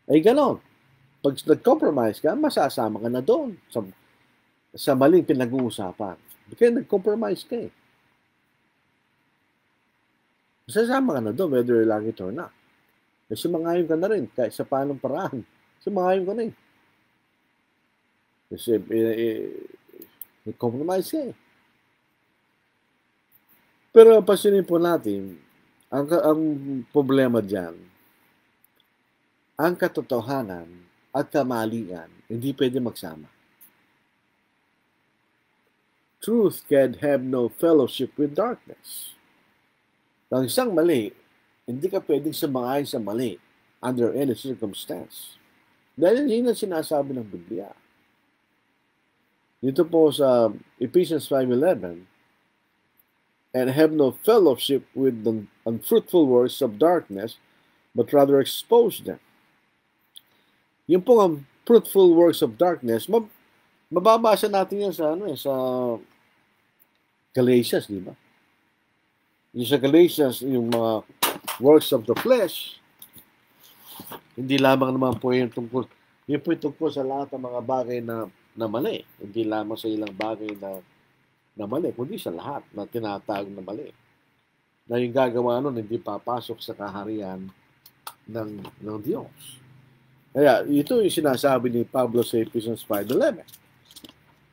Ay ganon. Pag nag-compromise ka, masasama ka na doon sa maling pinag-uusapan. Kaya nag-compromise ka eh. Masasama ka na doon, whether you like it or not. Kasi sumangayon ka na rin, kahit sa paanong paraan. Sumangayon ka na eh. Kasi nag-compromise ka eh. Pero pasinin po natin, ang problema dyan, ang katotohanan at kamalian, hindi pwede magsama. Truth can have no fellowship with darkness. Ang isang mali, hindi ka pwedeng sumangayon sa mali under any circumstance. Dahil yun ang sinasabi ng Biblia. Dito po sa Ephesians 5:11, and have no fellowship with the unfruitful works of darkness, but rather expose them. Yung pong fruitful works of darkness, mababasa natin yan sa sa Galatians, di ba? Yung sa Galatians, yung mga works of the flesh, hindi lamang naman po yung tungkol sa lahat ng mga bagay na mali. Hindi lamang sa ilang bagay na mali, kundi sa lahat na tinatawag na mali. Na yung gagawa nun, hindi papasok sa kaharian ng Diyos. Kaya, ito yung sinasabi ni Pablo sa Ephesians 5:11.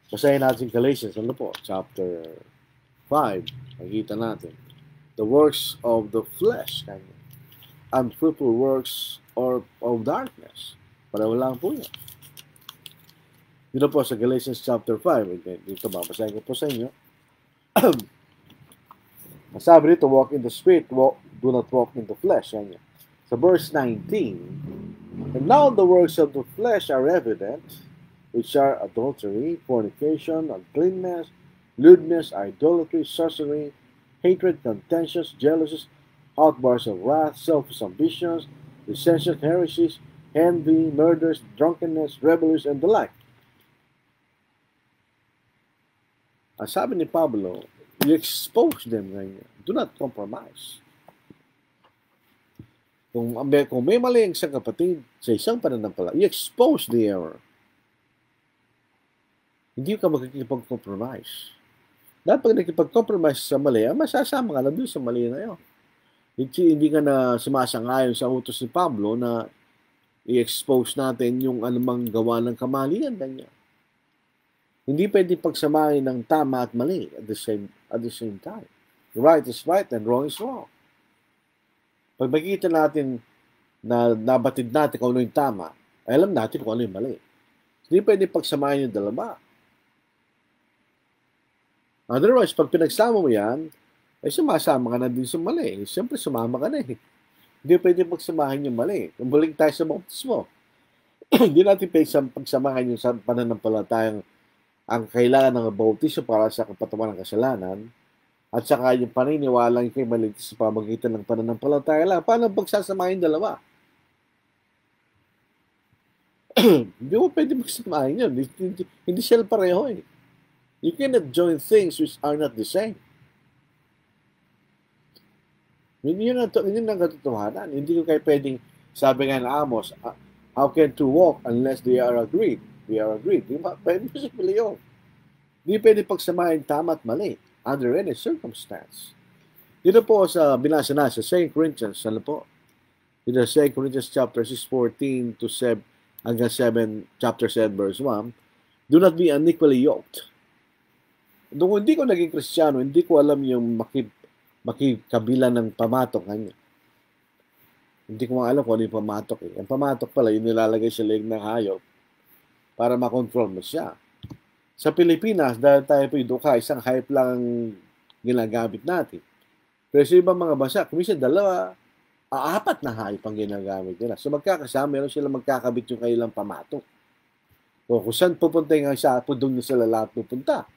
Basahin natin Galatians, chapter 5. Nakita natin. The works of the flesh, unfruitful works or of darkness. Pareho lang po yan. Dito po sa Galatians chapter 5, dito babasahin ko po sa inyo. Sabi dito, walk in the Spirit, do not walk in the flesh. Yan yan. Sa verse 19, and now the works of the flesh are evident, which are adultery, fornication, uncleanness, lewdness, idolatry, sorcery, hatred, contentions, jealousies, outbursts of wrath, selfish ambitions, dissensions, heresies, envy, murders, drunkenness, revelries, and the like. Ang sabi ni Pablo, you expose them ngayon. Do not compromise. Kung may mali ang isang kapatid sa isang pananampalataya, you expose the error. Hindi ka makikipag-compromise. Dahil pag nakipag-compromise sa mali, masasama ka na doon sa mali na yun. Hindi ka na sumasangayon sa utos ni Pablo na i-expose natin yung anumang gawa ng kamalian niya. Hindi pwedeng pagsamahin ng tama at mali at the same time. Right is right and wrong is wrong. Pag makikita natin na nabatid natin kung ano yung tama, alam natin kung ano yung mali. Hindi pwedeng pagsamahin yung dalawa. Otherwise, pag pinagsama mo yan, ay sumasama ka na din sa mali. Siyempre, sumama ka na eh. Hindi pwedeng pagsamahin yung mali. Kumbuling tayo sa bautismo. Hindi natin pwedeng pagsamahin yung pananampalatayang ang kailangan ng bautismo para sa kapatawaran ng kasalanan at saka yung paniniwalang kay maligtas sa pamagitan ng pananampalataya lang. Paano pagsasamahin dalawa? Hindi mo pwede magsamahin yun. Hindi sila pareho eh. You cannot join things which are not the same. Yun ang katotohanan. Hindi ko kayo pwedeng, sabi nga na Amos, how can two walk unless they are agreed? They are agreed. Pwede mo sa yun. Hindi pwede pagsamahin tama at mali under any circumstance. Dito po sa binasa na sa 2 Corinthians, ano po? Dito sa 2 Corinthians chapter 6:14 to 7 hanggang 7, chapter 7 verse 1, do not be unequally yoked. Nung hindi ko naging Kristiyano, hindi ko alam yung makikabila ng pamatok kanya. Hindi ko alam kung ano yung pamatok eh. Ang pamatok pala, yung nilalagay sa leeg ng hayop para makontrol mo siya. Sa Pilipinas, dahil tayo po yung duka, isang hayop lang ang ginagamit natin. Pero sa ibang mga bansa, kumisa dalawa, apat na hayop ang ginagamit nila. So magkakasama, meron sila magkakabit yung kailang pamatok. O kung saan pupunta yung isa, doon sila lahat pupunta.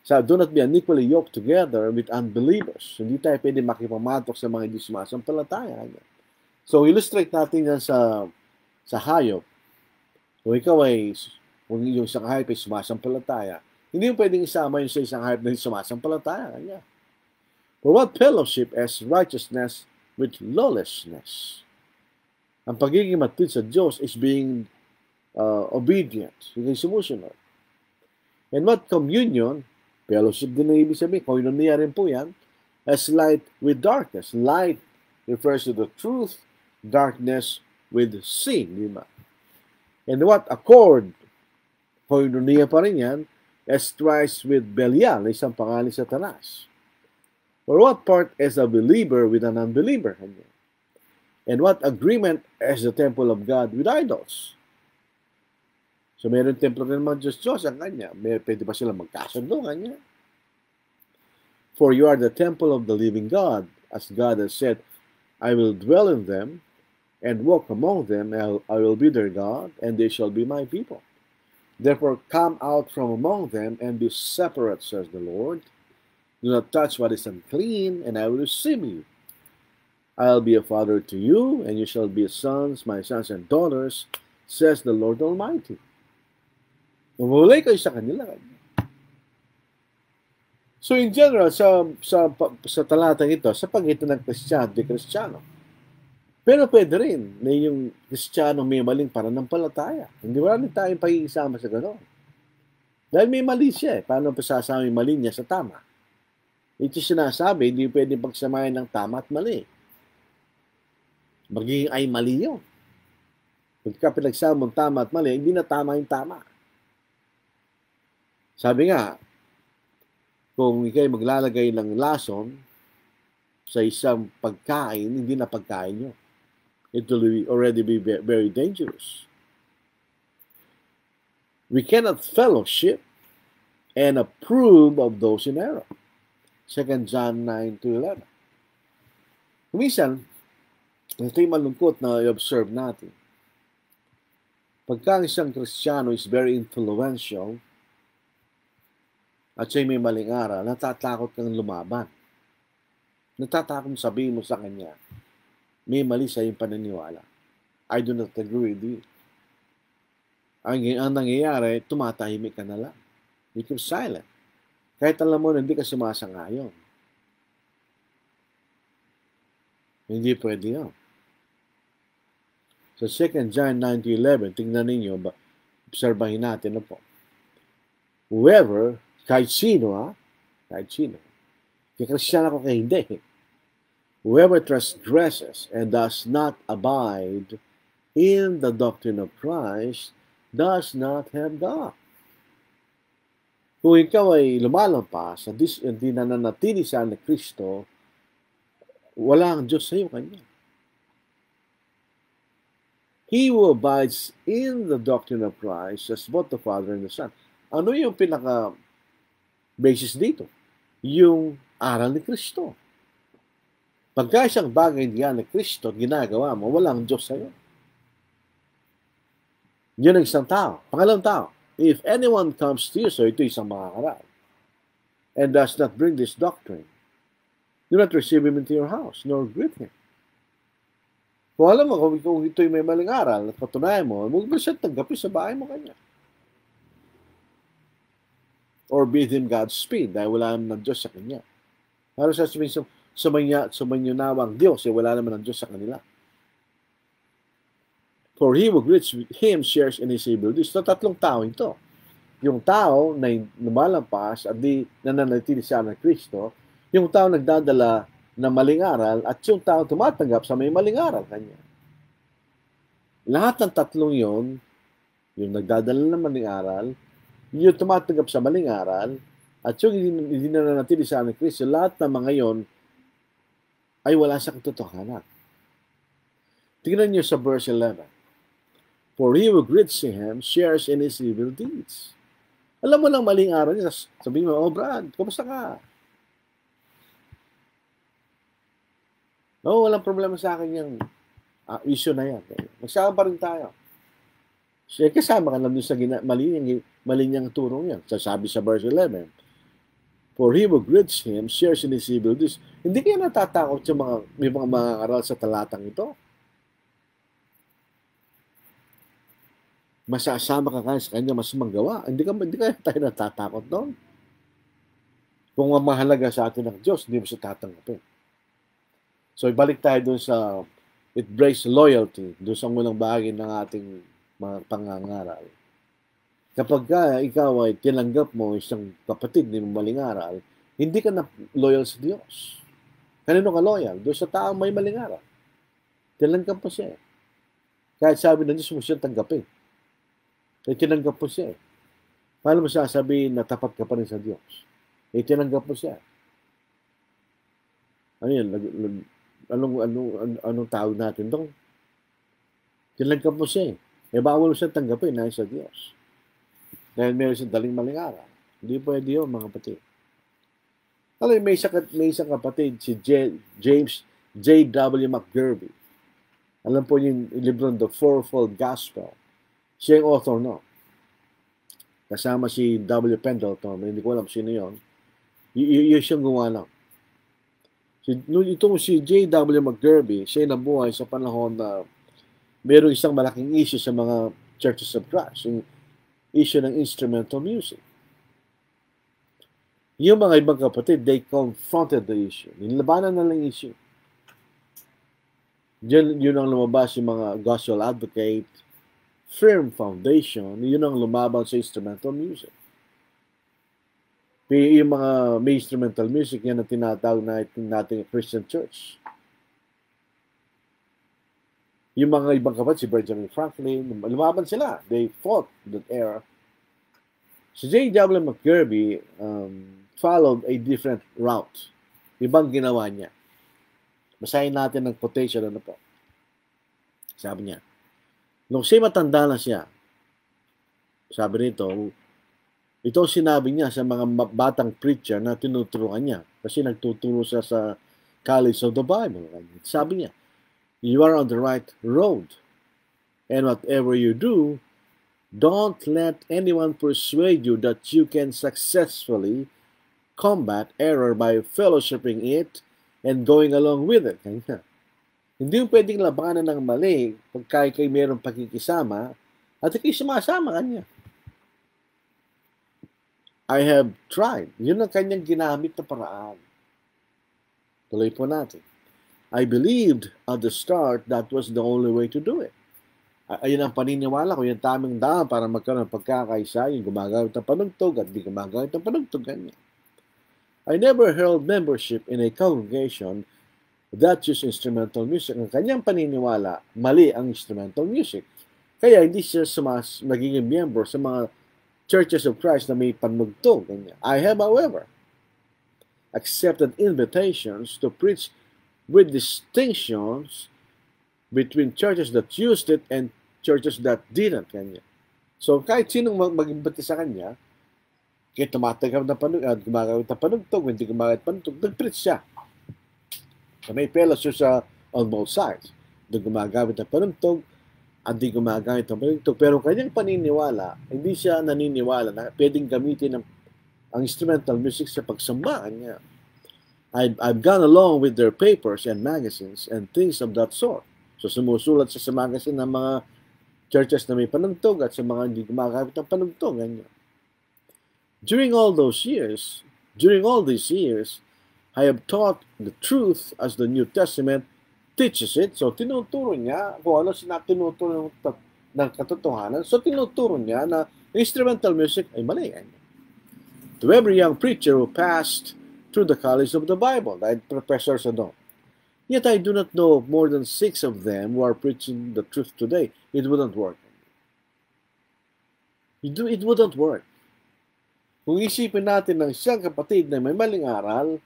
So, do not be unequally yoked together with unbelievers. Hindi tayo pwede makipamatok sa mga hindi sumasampalataya. So, illustrate natin yan sa hayop. Kung ikaw ay, kung yung isang hayop ay sumasampalataya, hindi mo pwedeng isama yung sa isang hayop na sumasampalataya. For what fellowship has righteousness with lawlessness? Ang pagiging matid sa Diyos is being obedient. Hindi sumusunod. And what communion, fellowship din na ibig sabihin, koinonia rin po yan, as light with darkness. Light refers to the truth, darkness with sin, di ba? And what accord, koinonia pa rin yan, as Christ with Belial, isang pangalan sa Satanas. Or what part as a believer with an unbeliever? And what agreement as the temple of God with idols? So, meron templo rin naman Diyos ang kanya. Pwede ba sila magkasundo kanya? For you are the temple of the living God. As God has said, I will dwell in them and walk among them. I will be their God, and they shall be my people. Therefore, come out from among them and be separate, says the Lord. Do not touch what is unclean, and I will receive you. I'll be a father to you, and you shall be sons, my sons and daughters, says the Lord Almighty. Umulay kayo sa kanila. So in general, sa talatang ito, sa pagitan ng Kristiyano at Kristiyano. Pero pwede rin na yung Kristiyano may maling pananampalataya. Hindi wala rin tayong pag-iisama sa gano'n. Dahil may mali siya eh. Paano pasasama yung mali niya sa tama? Ito sinasabi, hindi pwede pagsamahin ng tama at mali. Magiging ay mali yun. Pagka pinagsama ng tama at mali, hindi na tama yung tama. Sabi nga, kung ikay maglalagay ng lason sa isang pagkain, hindi na pagkain nyo. it will already be very dangerous. We cannot fellowship and approve of those in error. 2 John 9-11. Minsan, ito yung malungkot na i-observe natin. Pagka isang Kristiyano is very influential at siya'y may maling aral, natatakot kang lumaban. Natatakot sabihin mo sa kanya, may mali sa iyong paniniwala. I do not agree with you. Ang nangyayari, tumatahimik ka na lang. You keep silent. Kahit alam mo na hindi ka sumasangayon. Hindi pwede yun. So 2 John 9-11, tingnan ninyo, obserbahin natin na po. Whoever, kahit sino, kahit sino, kaya Kristiyano ako kaya hindi. Whoever transgresses and does not abide in the doctrine of Christ does not have God. Kung ikaw ay lumalampas at hindi nananatili sa ni Kristo, wala ang Diyos sa iyo kanya. He who abides in the doctrine of Christ as both the Father and the Son. Ano yung pinaka-basis dito? Yung aral ni Kristo. Pagka isang bagay niya ni Kristo ginagawa mo, wala ang Diyos sa iyo. Yan ang isang tao. Pangalawang tao, if anyone comes to you, so ito isang makakaral, and does not bring this doctrine, do not receive him into your house, nor greet him. Kung alam mo, kung ito'y may maling aral at patunayan mo, huwag mo siya tanggapin sa bahay mo kanya. Or bid him Godspeed dahil wala naman ng Diyos sa kanya. Para sa sabihin, sumanyunawang Diyos, wala naman ng Diyos sa kanila. For he who greets him shares in his evil deeds. So, tatlong tao ito. Yung tao na lumalampas at di nananatili siya ng Kristo, yung tao nagdadala ng maling aral at yung tao tumatanggap sa may maling aral kanya. Lahat ng tatlong yon, yung nagdadala ng maling aral, yung tumatanggap sa maling aral, at yung hindi nananatili sa ng Kristo, lahat ng mga yon ay wala sa katotohanan. Tingnan niyo sa verse 11. For he who greets him shares in his evil deeds. Alam mo lang maling aral niya, sabihin mo, oh Brad, kumusta ka? No, walang problema sa akin yung issue na yan. Magsama pa rin tayo. Siya kasama ka lang sa mali niyang turong yan. Sasabi sa verse 11, for he who greets him shares in his evil deeds. Hindi kaya natatakot sa may mga aral sa talatang ito? Masasama ka kaya sa kanya mas manggawa. Hindi kaya tayo natatakot doon. Kung ang mahalaga sa atin ng Diyos, hindi mo siya tatanggapin. So, ibalik tayo doon sa it breaks loyalty, doon sa unang bahagi ng ating mga pangangaral. Kapag ikaw ay tinanggap mo isang kapatid na maling aral, hindi ka na loyal sa Diyos. Kanino ka loyal? Doon sa taong may maling aral. Tinanggap mo siya. Kahit sabi ng Diyos mo siya tanggapin. Tinanggap mo siya. Paano mo sasabihin na tapat ka pa rin sa Diyos? Tinanggap mo siya. Ano yan? Anong tawag natin doon? Tinanggap mo siya. Bawal mo siya tanggapin na sa Diyos. Dahil meron siyang daling maling aral. Hindi pwede yun, mga kapatid. Alam, may isang kapatid, si James J.W. McGurvey. Alam po yung libro The Fourfold Gospel. Siya yung author, no? Kasama si W. Pendleton. Hindi ko alam sino yun. Yun siyang gumawa lang. Itong si J.W. McGurvey, siya nabuhay sa panahon na mayroong isang malaking issue sa mga churches of Christ. Yung issue ng instrumental music. Yung mga ibang kapatid, they confronted the issue. Nilabanan na lang issue. Yun ang lumabas yung mga gospel advocate, firm foundation, yun ang lumaban sa instrumental music. Yung mga may instrumental music, yan ang tinatawag natin Christian church. Yung mga ibang kapatid, si Benjamin Franklin, lumaban sila. They fought that era. Si J.W. McGurvey followed a different route. Ibang ginawa niya. Basahin natin ng quotation, ano po. Sabi niya. Nung siya matanda na siya, sabi nito, ito sinabi niya sa mga batang preacher na tinuturuan niya. Kasi nagtuturo siya sa College of the Bible. Sabi niya, you are on the right road. And whatever you do, don't let anyone persuade you that you can successfully combat error by fellowshipping it and going along with it. Hindi yung pwedeng labanan ng mali pagka kayo mayroong pakikisama at kayo sumasama kanya. I have tried. Yun ang kanyang ginamit na paraan. Tuloy po natin. I believed at the start that was the only way to do it. Ayun ang paniniwala ko, yung tamang daan para magkaroon ng pagkakaisa, yung gumagamit ng panugtog at di gumagamit ng panugtog kanya. I never held membership in a congregation that used instrumental music. Ang kanyang paniniwala, mali ang instrumental music. Kaya hindi siya magiging member sa mga Churches of Christ na may panugtog. I have, however, accepted invitations to preach with distinctions between churches that used it and churches that didn't. So, kahit sinong mag-imbati sa kanya, kaya tumatagap na gumagamit na panugtog, hindi gumagamit panugtog, nag-preach siya. So, may fellowship siya on both sides. Hindi gumagamit na panugtog, at di gumagamit ng panugtog. Pero kanyang paniniwala, hindi siya naniniwala na pwedeng gamitin ang instrumental music sa pagsamba niya. I've gone along with their papers and magazines and things of that sort. So, sumusulat siya sa magazine ng mga churches na may panugtog at sa mga hindi gumagamit ng panugtog. During all these years, I have taught the truth as the New Testament teaches it. So, tinuturo niya kung ano tinuturo ng katotohanan. So, tinuturo niya na instrumental music ay mali. To every young preacher who passed through the College of the Bible, dahil professors ano. Yet I do not know more than 6 of them who are preaching the truth today. It wouldn't work. It wouldn't work. Kung isipin natin ng isang kapatid na may maling aral,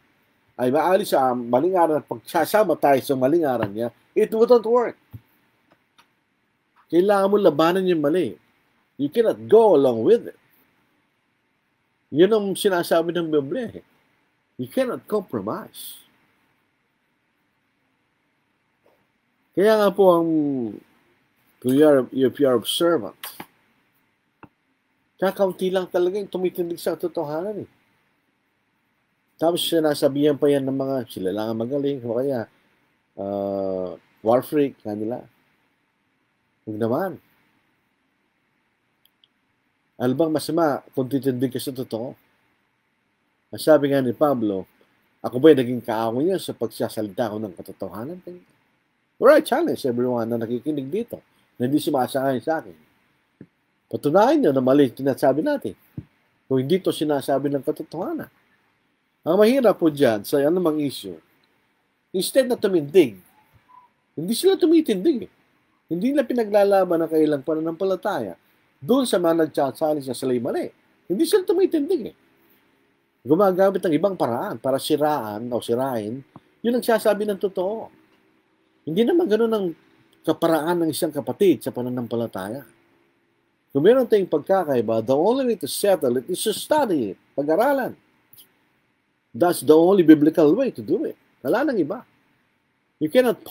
ay maalis sa maling aral at pagsasama tayo sa maling aral niya, it wouldn't work. Kailangan mo labanan yung mali. You cannot go along with it. Yun ang sinasabi ng Biblia. You cannot compromise. Kaya nga po if you are observant, kakaunti lang talaga yung tumitindig sa totohanan eh. Tapos sinasabihan pa yan ng mga, sila lang ang magaling, o kaya, war freak, kanila. Huwag naman. Ano bang masama kung titindig ka sa totoo? Sabi nga ni Pablo, ako ba'y naging kaaway niya sa pagsasalita ko ng katotohanan? Alright, challenge everyone na nakikinig dito na hindi sumasakay sa akin. Patunayan nyo na mali sinasabi natin. Kung hindi to sinasabi ng katotohanan. Ang mahirap po dyan sa anumang issue, instead na tumindig, hindi sila tumitindig eh. Hindi nila pinaglalaban ng kailang pananampalataya. Doon sa mga nagsasalis na sila mali. Hindi sila tumitindig eh. Gumagamit ng ibang paraan para siraan o sirain, yun ang sasabi ng totoo. Hindi naman ganun ang kaparaan ng isang kapatid sa pananampalataya. Kung meron tayong pagkakaiba, the only way to settle it is to study it, pag-aralan. That's the only biblical way to do it. Wala nang iba. You cannot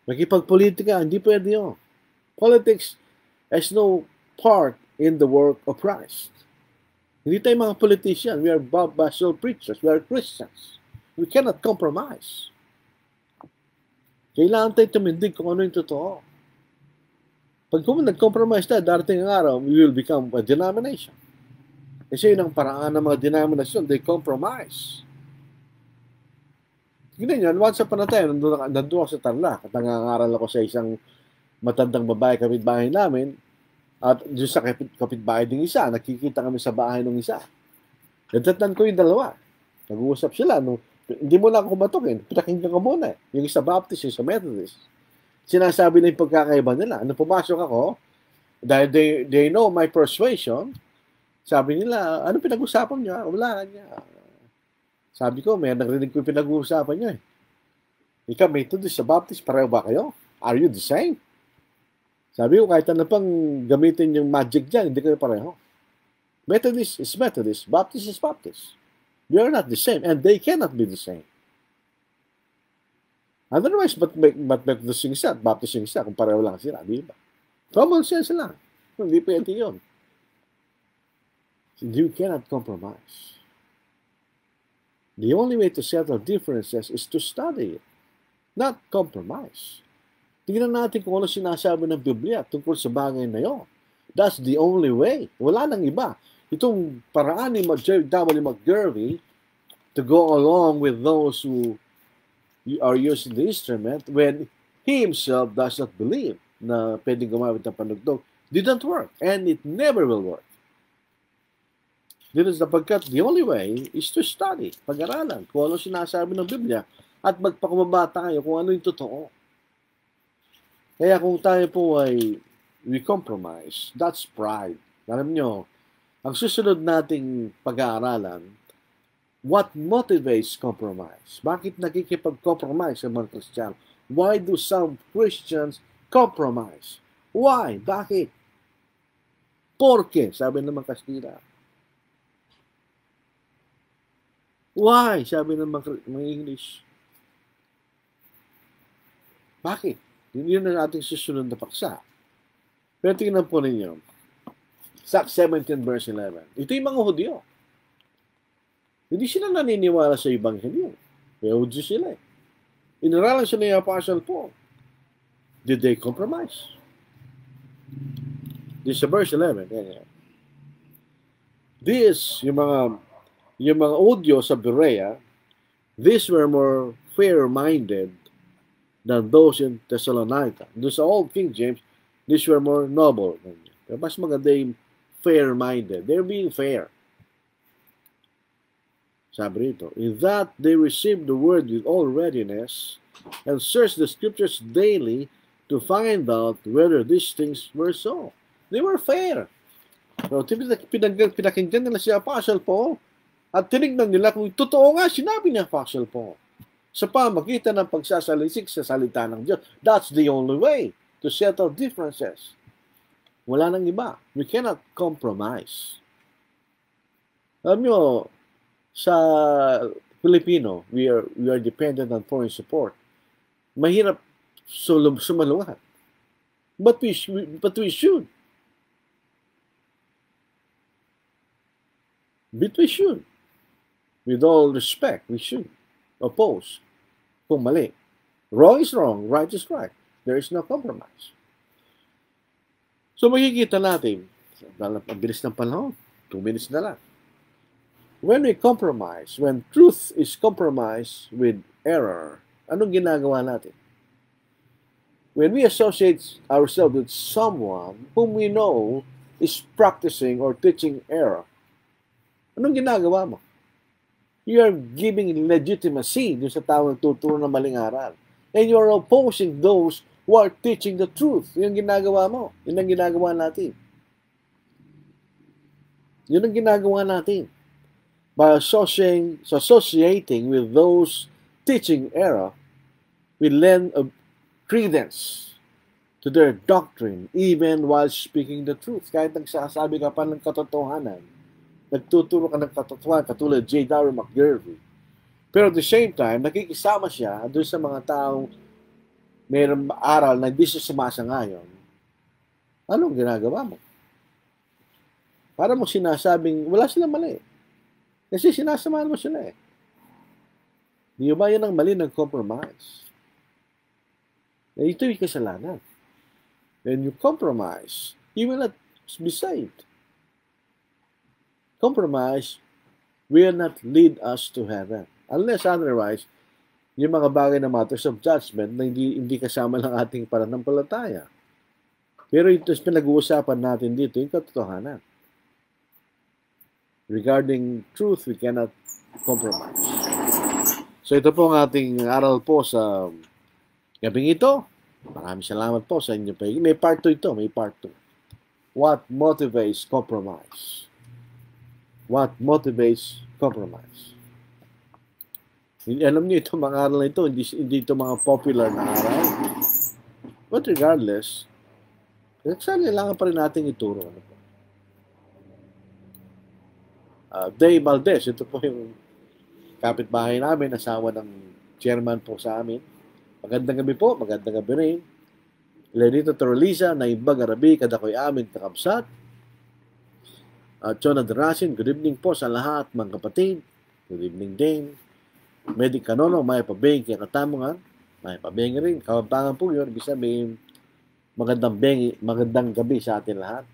makipagpolitika, hindi pwede yun. Politics has no part in the work of Christ. Hindi tayo mga politician. We are Bible preachers. We are Christians. We cannot compromise. Kailangan tayo tumindig kung ano yung totoo. Pag nag-compromise tayo, darating ang araw, we will become a denomination. Kasi yun ang paraan ng mga denomination, they compromise. Tignan nyo, once upon a time, nandun ako sa Tarlac, at nangangaral ako sa isang matandang babae kapitbahay namin, at doon sa kapitbahay ng isa, nakikita kami sa bahay ng isa. Nadatnan ko yung dalawa. Nag-uusap sila. Hindi mo lang kumatukin. Pinakinggan ko muna. Yung isa Baptist, yung isa Methodist. Sinasabi na yung pagkakaiba nila. Nung pumasok ako, dahil they know my persuasion, sabi nila, ano pinag-usapan niya? Wala niya. Sabi ko, may narinig ko yung pinag-uusapan niya. Ikaw, Methodist sa Baptist, pareho ba kayo? Are you the same? Sabi ko, kahit ano pang gamitin yung magic dyan, hindi kayo pareho. Methodist is Methodist. Baptist is Baptist. They are not the same, and they cannot be the same. Otherwise, but Methodist yung isa at Baptist yung isa, kung pareho lang sila, di ba? Common sense lang. Hindi pwede yun. You cannot compromise. The only way to settle differences is to study it, not compromise. Tingnan natin kung ano sinasabi ng Biblia tungkol sa bagay na yun. That's the only way. Wala nang iba. Itong paraan ni W. McGurvey to go along with those who are using the instrument when he himself does not believe na pwedeng gumamit ng panugtog, didn't work. And it never will work. Dito sapagkat the only way is to study, pag-aralan kung ano sinasabi ng Biblia at magpakumabata tayo kung ano yung totoo. Kaya kung tayo po ay we compromise, that's pride. Alam nyo, ang susunod nating pag-aaralan, what motivates compromise? Bakit nakikipag-compromise ang mga Kristiyano? Why do some Christians compromise? Why? Bakit? Porque, sabi ng mga Kastila. Why? Sabi ng mga English. Bakit? Yun ang ating susunod na paksa. Pero tingnan po ninyo. Acts 17 verse 11. Ito yung mga Hudyo. Hindi sila naniniwala sa Ebanghelyo. Kaya Hudyo sila. Inaralan sila ni Apostle Paul. Did they compromise? This is verse 11. This, yung mga Hudyo sa Berea, these were more fair-minded than those in Thessalonica. Doon sa Old King James, these were more noble. Mas maganda yung fair-minded. They're being fair. Sabi rito, in that they received the word with all readiness and searched the scriptures daily to find out whether these things were so. They were fair. So, pinakinggan nila si Apostle Paul at tinignan nila kung totoo nga sinabi ni Apostle Paul. Sa pamagitan ng pagsasalisik sa salita ng Diyos. That's the only way to settle differences. Wala nang iba. We cannot compromise. Alam nyo, sa Filipino, we are dependent on foreign support. Mahirap sumalungat. But we should. But we should. With all respect, we should oppose kung mali. Wrong is wrong, right is right. There is no compromise. So makikita natin, ang bilis ng panahon, 2 minutes na lang. When we compromise, when truth is compromised with error, anong ginagawa natin? When we associate ourselves with someone whom we know is practicing or teaching error, anong ginagawa mo? You are giving legitimacy dun sa tao nagtuturo ng maling aral. And you are opposing those who are teaching the truth. Yun ang ginagawa mo. Yun ang ginagawa natin. Yun ang ginagawa natin. By associating with those teaching error, we lend a credence to their doctrine even while speaking the truth. Kahit nagsasabi ka pa ng katotohanan, nagtuturo ka ng katotohanan katulad J.W. McGurvey. Pero at the same time, nakikisama siya doon sa mga taong mayroong aral na hindi siya sumasangayon. Anong ginagawa mo? Para mo sinasabing wala silang mali. Kasi sinasamahan mo sila eh. Di ba yan ang mali ng compromise? Eh, ito yung kasalanan. When you compromise, you will not be saved. Compromise will not lead us to heaven. Unless otherwise, yung mga bagay na matters of judgment na hindi kasama ng ating pananampalataya. Pero ito pinag-uusapan natin dito, yung katotohanan. Regarding truth, we cannot compromise. So ito po ang ating aral po sa gabing ito. Maraming salamat po sa inyo. May part 2 ito, may part 2. What motivates compromise? What motivates compromise? Alam niyo, itong mga aral na ito, hindi ito mga popular na aral. But regardless, kailangan pa rin natin ituro. Ano po? Day Valdez, ito po yung kapitbahay namin, asawa ng chairman po sa amin. Magandang gabi po, magandang gabi rin. Lenito Torreliza, na imbag arabi, kadakoy amin kakabsat. Chona Derasin, good evening po sa lahat, mga kapatid. Good evening din. Medic Kanono, may pabeng, kaya katamongan. May pabeng rin. Kawabangan po yun, bisa may magandang gabi sa atin lahat.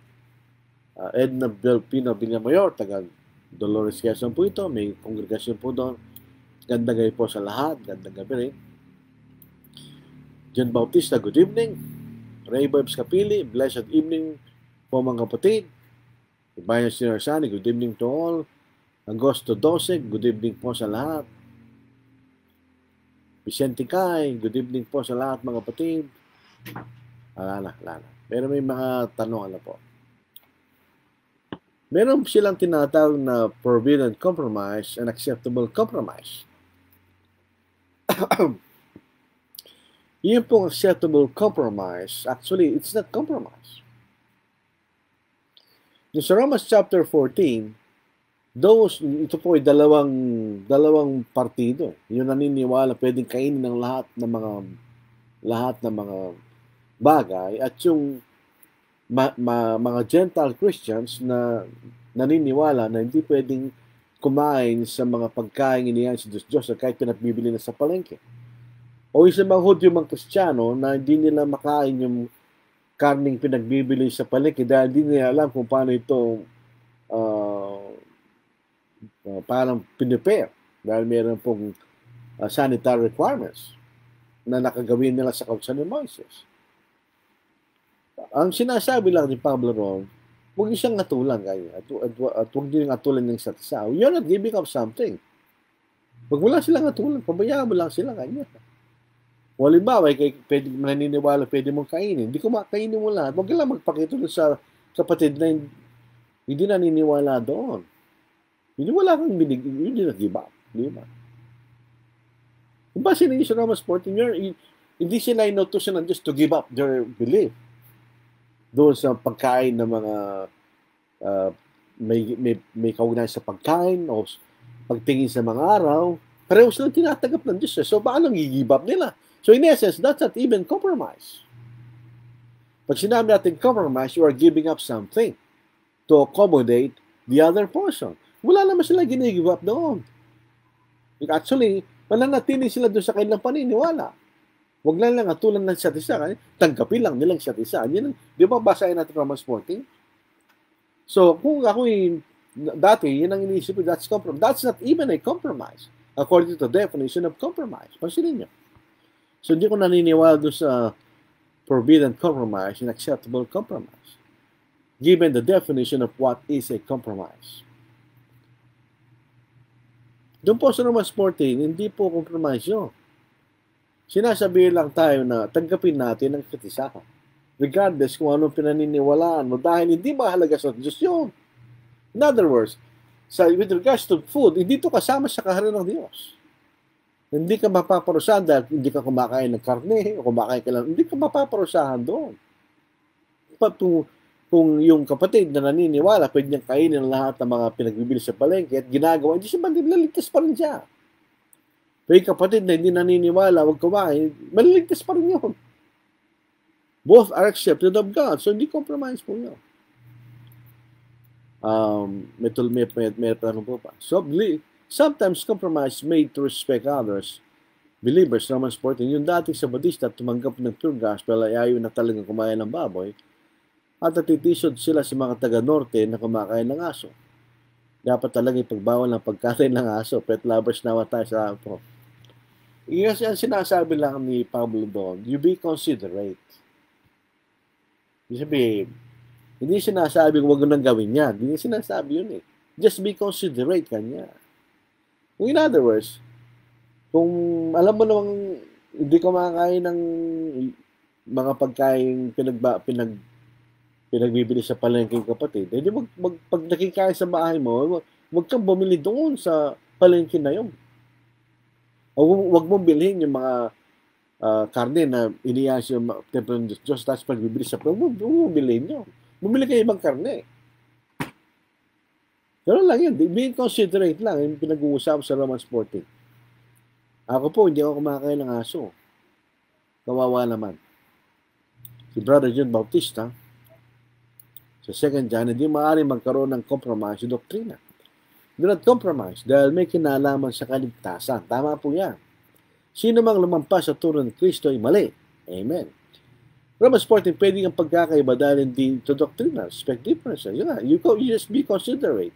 Edna Belpino Villamayor, taga Dolores Quezon po ito. May kongregasyon po doon. Gandang gabi po sa lahat. Gandang gabi rin. John Bautista, good evening. Ray Bobs Kapili, blessed evening po mga kapatid. Bayan Sr. Sani, good evening to all. Agosto 12, good evening po sa lahat. Vicente Kai, good evening po sa lahat mga kapatid. Lala. Pero may mga tanong po. Meron silang tinatawag na forbidden compromise and acceptable compromise. Yung pong acceptable compromise, actually, it's not compromise. Sa Romans chapter 14, ito po ay dalawang partido. Yung naniniwala pwedeng kainin ng lahat ng mga bagay, at yung mga Gentile Christians na naniniwala na hindi pwedeng kumain sa mga pagkain iniyan sa Diyos kahit pinagbibili na sa palengke. O isa mga Hudyo, mga Kristiyano na hindi nila makain yung karning pinagbibili sa palengke dahil hindi nila alam kung paano ito parang pinipare dahil meron pong sanitary requirements na nakagawin nila sa kautusan ni Moises. Ang sinasabi lang ni Pablo ron, huwag isang atulan kayo at huwag din atulan ng isa't isa. You're not giving up something. Huwag mo lang silang atulan, pabayaan mo lang sila kanya. Halimbawa, pwede naniniwala, pwede mong kainin. Hindi ko makainin mo lahat. Huwag lang magpakita sa kapatid na hindi naniniwala doon. Hindi wala kang hindi nag-give up. Di ba? Kung ba sila yung sa Romans 14, hindi sila inutusan ng Diyos to give up their belief doon sa pagkain ng mga may kaugnayan sa pagkain o pagtingin sa mga araw. Pareho silang tinatanggap ng Diyos. So, paano i-give up nila? So, in essence, that's not even compromise. Pag sinabi natin compromise, you are giving up something to accommodate the other person. Wala naman sila gini-give up doon. Actually, mananatili sila doon sa kanilang paniniwala. Huwag lang atulan ng isa't isa. Tanggapin lang nilang isa't isa. Di ba basahin natin Romans 14? So, kung ako dati, yun ang iniisip ko, that's compromise. That's not even a compromise according to the definition of compromise. Pansinin niyo. So, hindi ko naniniwala doon sa forbidden compromise and acceptable compromise, given the definition of what is a compromise. Doon po sa Romans 14, hindi po compromise yun. Sinasabi lang tayo na tanggapin natin ang katisakan. Regardless kung anong pinaniniwalaan mo dahil hindi mahalaga sa Diyos yun. In other words, with regards to food, hindi ito kasama sa kaharian ng Diyos. Hindi ka mapaparusahan dahil hindi ka kumakain ng karne o kumakain ka lang. Hindi ka mapaparusahan doon. Kung yung kapatid na naniniwala, pwede niyang kainin ang lahat ng mga pinagbibili sa palengke at ginagawa, hindi siya maliligtas pa rin siya. Pero yung kapatid na hindi naniniwala, huwag kumain, maliligtas pa rin yun. Both are accepted of God. So, hindi compromise po yun. May tanong po pa. So, sometimes compromise made to respect others. Believers, Romans 14, yung dating sa Bautista tumanggap ng pure gospel ay ayaw na talagang kumain ng baboy at natitisod sila sa mga taga-norte na kumakain ng aso. Dapat talaga ipagbawal ng pagkain ng aso. Pet lovers nawa tayo sa po. Yes, ang sinasabi lang ni Pablo doon, you be considerate. Ibig sabihin, hindi sinasabi huwag nang gawin yan. Hindi sinasabi yun eh. Just be considerate kanya. In other words, kung alam mo namang hindi ka makakain ng mga pagkain pinagbibili sa palengke kapatid, hindi pag nakikain sa bahay mo, huwag kang bumili doon sa palengke na yun. O huwag mong bilhin yung mga karne na iniayos yung templo ng Diyos, tapos pag bibili sa bumili nyo. Bumili kayo ibang karne. Pero lang yun, being considerate lang, yung pinag-uusap sa Romans 14. Ako po, hindi ako kumakain ng aso. Kawawa naman. Si Brother John Bautista, sa 2 John, hindi maaaring magkaroon ng compromise sa doktrina. Do not compromise dahil may kinalaman sa kaligtasan. Tama po yan. Sino mang lumampas sa turo ng Kristo ay mali. Amen. Romans 14, pwede ang pagkakaiba dahil hindi ito doktrina. Respect differences. You just be considerate.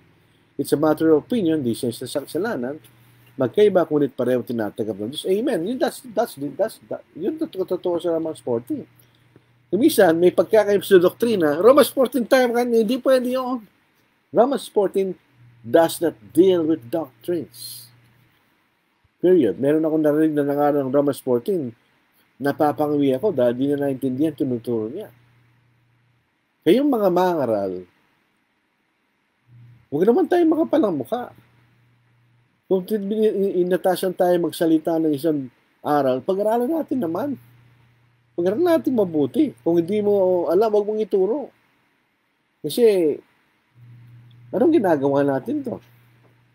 It's a matter of opinion. Di siya sa kasalanan. Magkaiba ngunit pareho tinatanggap ng Diyos. Amen. Yun totoo sa Romans 14. Minsan, may pagkakaiba sa doktrina. Romans 14 tayo, hindi pwede yun. Romans 14 does not deal with doctrines. Period. Meron akong narinig na nangaral ng Romans 14, napapangawi ako dahil di na naintindihan tinuturo niya. Kayong mga mangaral, huwag naman tayo makapalang mukha. Kung inatasan tayo magsalita ng isang aral, pag-aralan natin naman. Pag-aralan natin mabuti. Kung hindi mo alam, huwag mong ituro. Kasi, anong ginagawa natin to?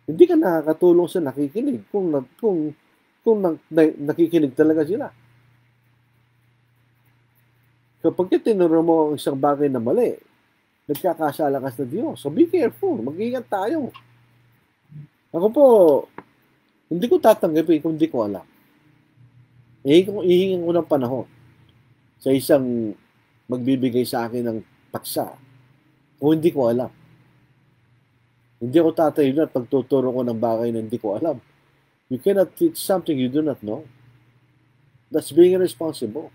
Hindi ka nakakatulong sa nakikinig kung nakikinig talaga sila. Kapag tinuro mo ang isang bagay na mali, nagkakasala ka sa Diyos. So be careful. Mag-ingat tayo. Ako po, hindi ko tatanggapin kung hindi ko alam. Ihingin ko ng panahon sa isang magbibigay sa akin ng paksa kung hindi ko alam. Hindi ako tatayo at pagtuturo ko ng bagay na hindi ko alam. You cannot teach something you do not know. That's being irresponsible.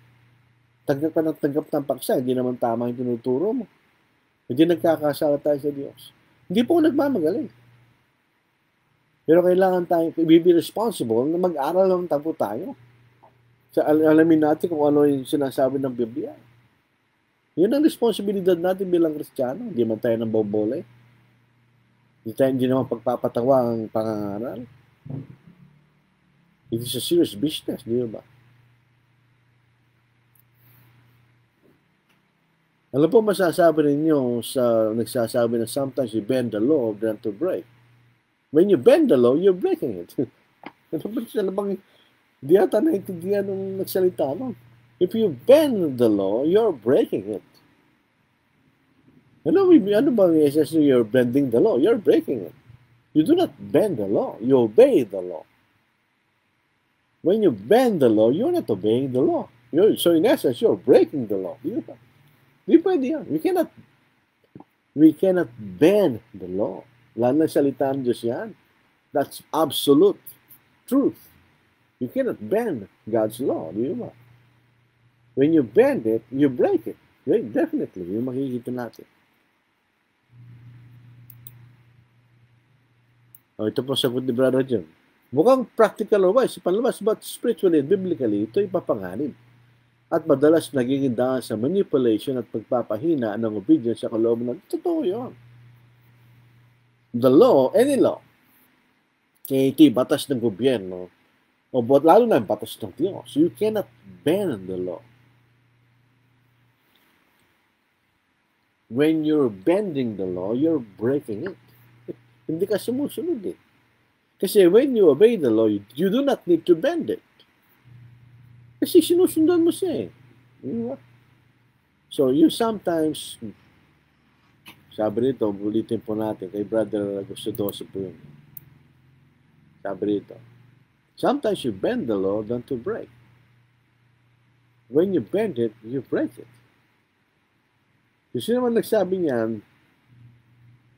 Tanggap ka ng paksa, hindi naman tama yung tinuturo mo. Hindi nagkakasala tayo sa Diyos. Hindi po ako nagmamagaling. Pero kailangan tayo, be responsible na mag-aral lang tapo tayo. Alamin natin kung ano yung sinasabi ng Biblia. Yun ang responsibilidad natin bilang Kristiyano. Hindi man tayo nang bobole. Hindi naman pagpapatawa ang pangangaral. It is a serious business, di ba? Alam po masasabi ninyo sa nagsasabi na sometimes you bend the law than to break. When you bend the law, you're breaking it. Ano bang di ata naintindihan nung nagsalita nun? If you bend the law, you're breaking it. Ano bang essentially you're bending the law? You're breaking it. You do not bend the law. You obey the law. When you bend the law, you're not obeying the law. So in essence, you're breaking the law. Di pwede yan. We cannot bend the law. Lalo na salita ng Diyos yan. That's absolute truth. You cannot bend God's law. Di ba? When you bend it, you break it. Right? Definitely. Yung makikita natin. Ito po sagot ni Brother John. Mukhang practical or wise, panlabas, but spiritually and biblically, ito ipapanganib. At madalas nagiging daan sa manipulation at pagpapahina ng obedience sa kalooban ng totoo yun. The law, any law, kaya ito'y batas ng gobyerno, o lalo na ang batas ng Diyos. You cannot bend the law. When you're bending the law, you're breaking it. Hindi ka sumusunod eh. Kasi when you obey the law, you do not need to bend it. Kasi sinusundan mo siya eh. So you sometimes, sabi rito, ulitin po natin, kay Brother Augusto 12 po yun. Sabi rito, sometimes you bend the law than to break. When you bend it, you break it. Kasi naman nagsabi niyan,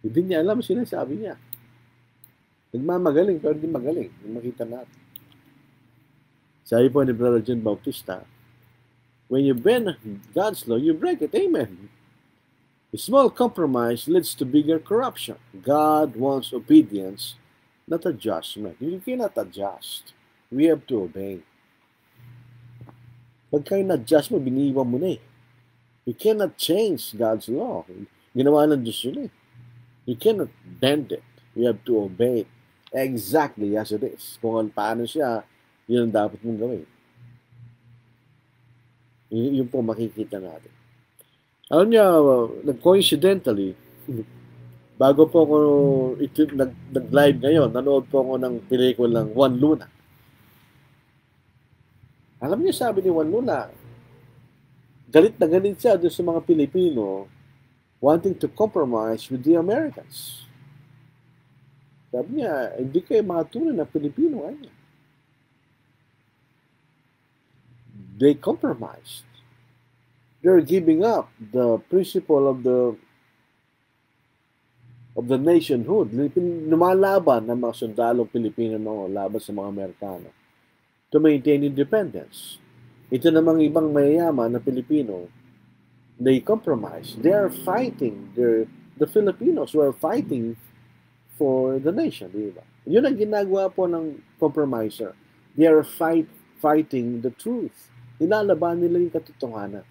hindi niya alam sinasabi niya. Nagmamagaling pero hindi magaling. Yung makita natin. Sabi po ni Brother John Bautista, when you bend God's law, you break it. Amen. A small compromise leads to bigger corruption. God wants obedience, not adjustment. You cannot adjust. We have to obey. Pagka in-adjust mo, biniiwan mo na eh. You cannot change God's law. Ginawa ng Diyos yun eh. You cannot bend it. You have to obey it exactly as it is. Kung paano siya, yun ang dapat mong gawin. Yun po makikita natin. Alam niya, coincidentally, bago po ako nag-live ngayon, nanood po ako ng pelikulang Juan Luna. Alam niyo, sabi ni Juan Luna, galit na galit siya doon sa mga Pilipino wanting to compromise with the Americans. Sabi niya, hindi kayo mga tunay na Pilipino. They compromised. They're giving up the principle of the nationhood. Lumalaban ng mga sundalong Pilipino noon laban sa mga Amerikano to maintain independence. Ito namang ibang mayayaman na Pilipino, they compromise. They are fighting. The Filipinos who are fighting for the nation, di ba? Yun ang ginagawa po ng compromiser. They are fighting the truth. Nilalaban nila yung katotohanan.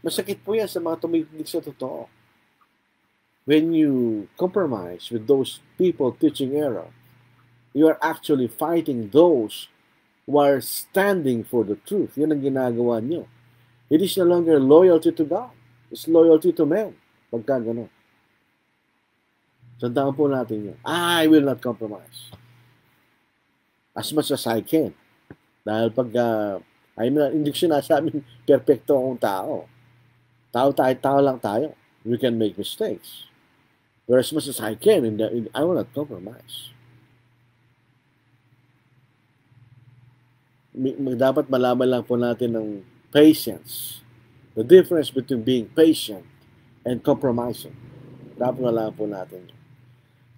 Masakit po yan sa mga tumitig sa totoo. When you compromise with those people teaching error, you are actually fighting those who are standing for the truth. Yan ang ginagawa nyo. It is no longer loyalty to God. It's loyalty to men. Pagka gano'n. Tandaan po natin yun. I will not compromise. As much as I can. Dahil hindi ko sinasabing perfecto akong tao. Tao lang tayo. We can make mistakes. But as much as I can, I will not compromise. Dapat malaman lang po natin ng patience. The difference between being patient and compromising. Dapat malaman po natin.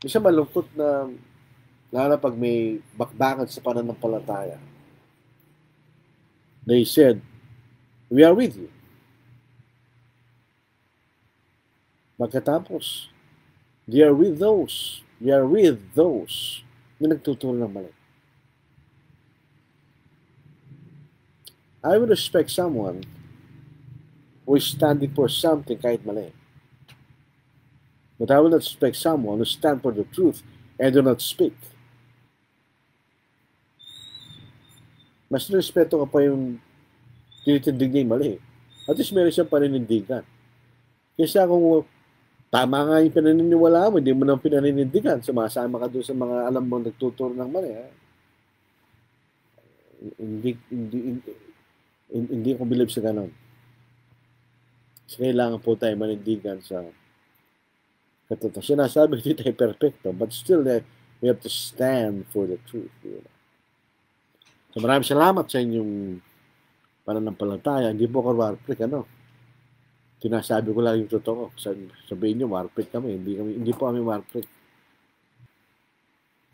Isa malungkot na lalo pag may bakbakan sa pananampalataya. They said, we are with you. Pagkatapos, they are with those na nagtuturo ng mali. I would respect someone who is standing for something kahit mali. But I will not respect someone who stand for the truth and do not speak. Mas respeto ka pa yung tinitindig niya yung mali. At least meron siyang paninindigan. Kaysa kung tama nga yung pinaniniwala mo, hindi mo nang pinaninindigan, sumasama ka doon sa mga alam mo nagtuturo ng mali. Hindi ko believe sa ganon. Kasi kailangan po tayo manindigan sa katotohanan. Sinasabi hindi tayo perfecto, but still we have to stand for the truth. So maraming salamat sa inyong pananampalataya. Hindi po ako warprik, Sinasabi ko lang yung totoo. Sabihin nyo, warprik kami. Hindi po kami warprik.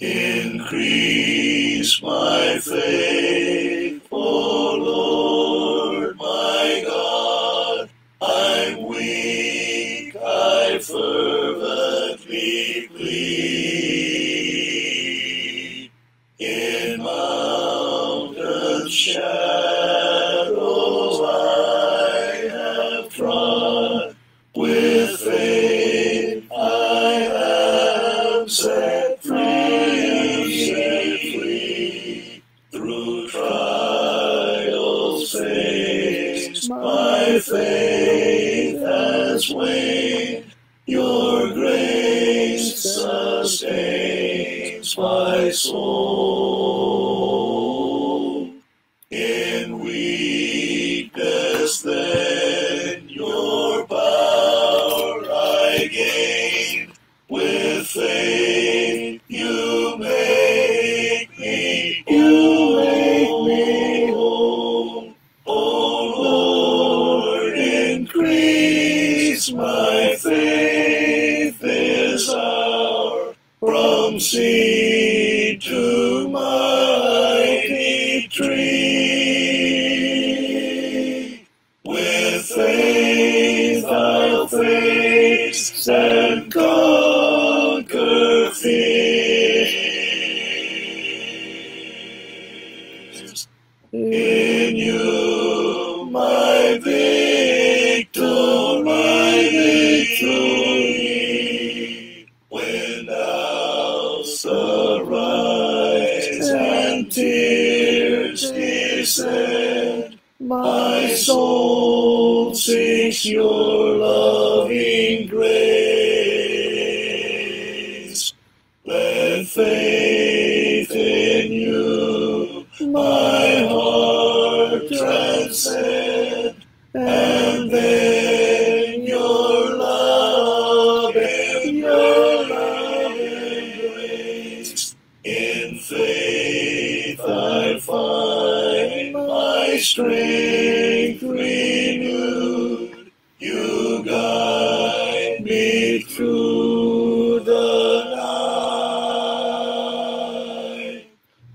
Increase my faith, O Lord, my God. I'm weak, I fervently plead. In mountain shadows I have trod. With faith I am set free. Through trials faced, my faith has waned. Your grace sustains my soul. In weakness then your power I gain. With faith you make me whole. Oh Lord, increase my faith this hour, from seed to mighty tree. With faith I'll face and conquer fears. In you my victory. When thou loving grace. Let faith in you my heart transcend, and then your love embrace. In faith I find my strength renewed. You guide me through the night.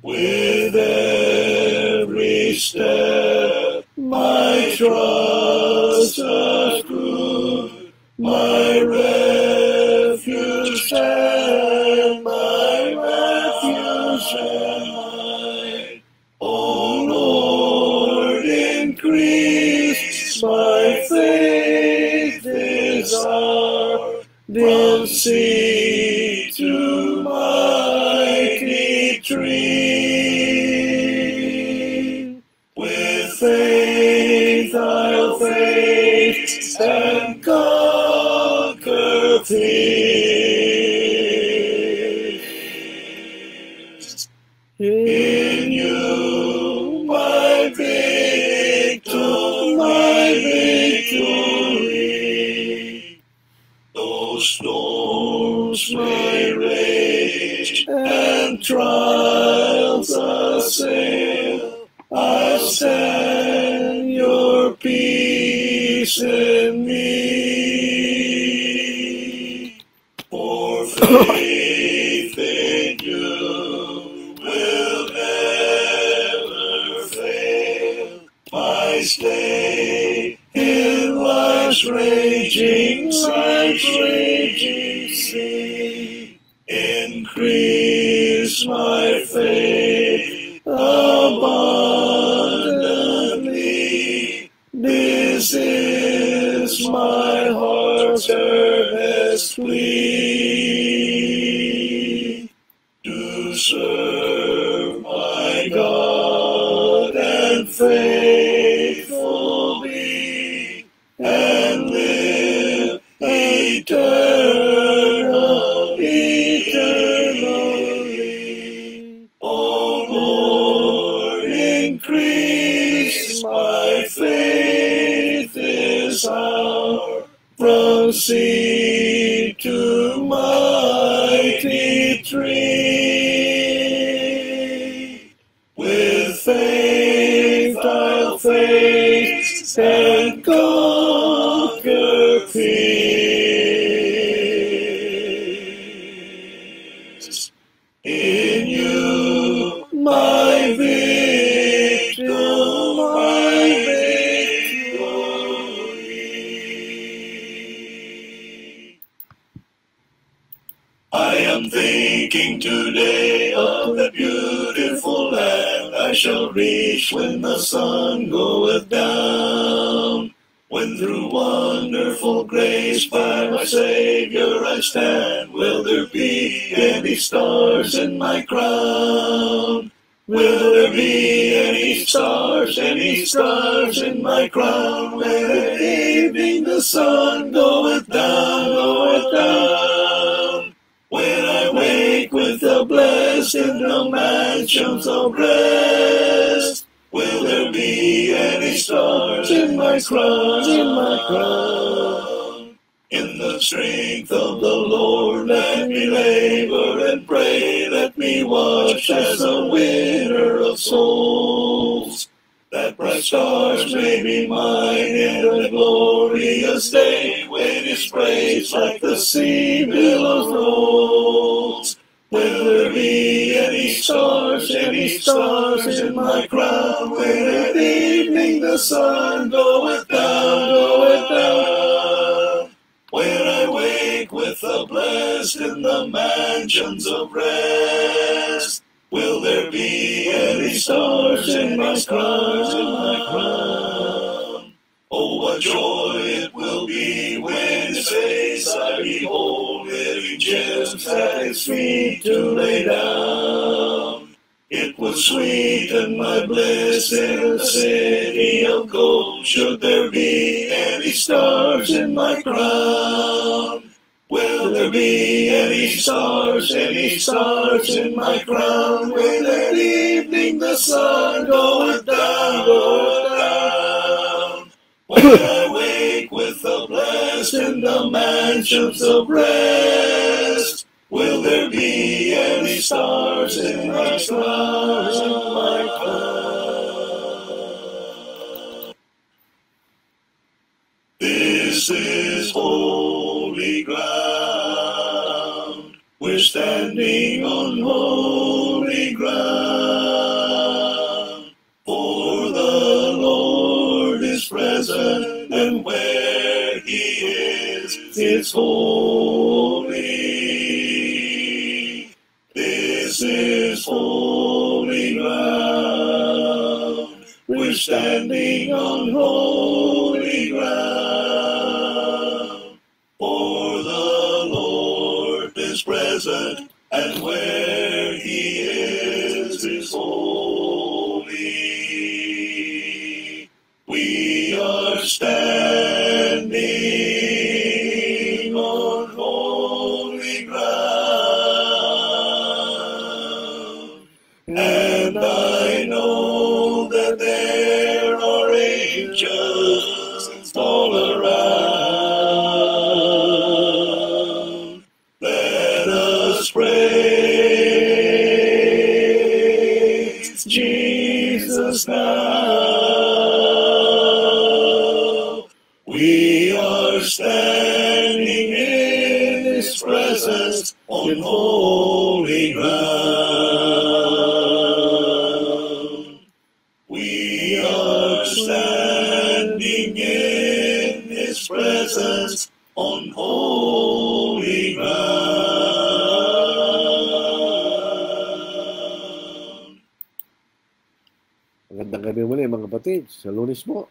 With every step my trust accrued, my refuge and my refuge and mine. O Lord, increase my faith desire, then seek to mighty tree. With faith I'll face and conquer fears. In you my victory. Though storms may rage and trials assail, I stand your peace in me. For faith in you will never fail. My stay in life's raging sea. Increase my faith abundantly. This is my heart's earnest plea. To serve my God and faithful be, and live eternally. O Lord, increase my faith desire, from sea to mighty tree. With faith I'll face and conquer fears. In you my victory. I am thinking today of the beautiful land I shall reach when the sun goeth down. When through wonderful grace by my Savior I stand, will there be any stars in my crown? Will there be any stars in my crown? When at evening the sun goeth down, when I wake with the blessed in the mansions of rest, will there be any stars in my crown? In the strength of the Lord let me labor and pray, let me watch as a winner of souls, that bright stars may be mine in the glorious day, when His praise like the sea billows rolls. Will there be any stars in my crown, when at evening the sun goeth down, when I wake with the blessed in the mansions of rest? Will there be any stars in my crown? Oh, what joy it will be when His face I behold, living gems at His feet to lay down. It would sweeten my bliss in a city of gold, should there be any stars in my crown. there be any stars in my crown? Will at evening the sun goeth down? When I wake with the blessed in the mansions of rest, will there be any stars in my crown? This is holy ground. We're standing on holy ground. For the Lord is present, and where He is holy. This is holy ground. We're standing on holy ground. For the Lord is present, and where He is holy. We are standing on holy ground, and I know that there are angels all around. Let us praise Jesus now. We are standing in His presence on holy ground. We are standing in His presence on holy ground. Magandang gabi muli mga kapatid. Sa Lunes po,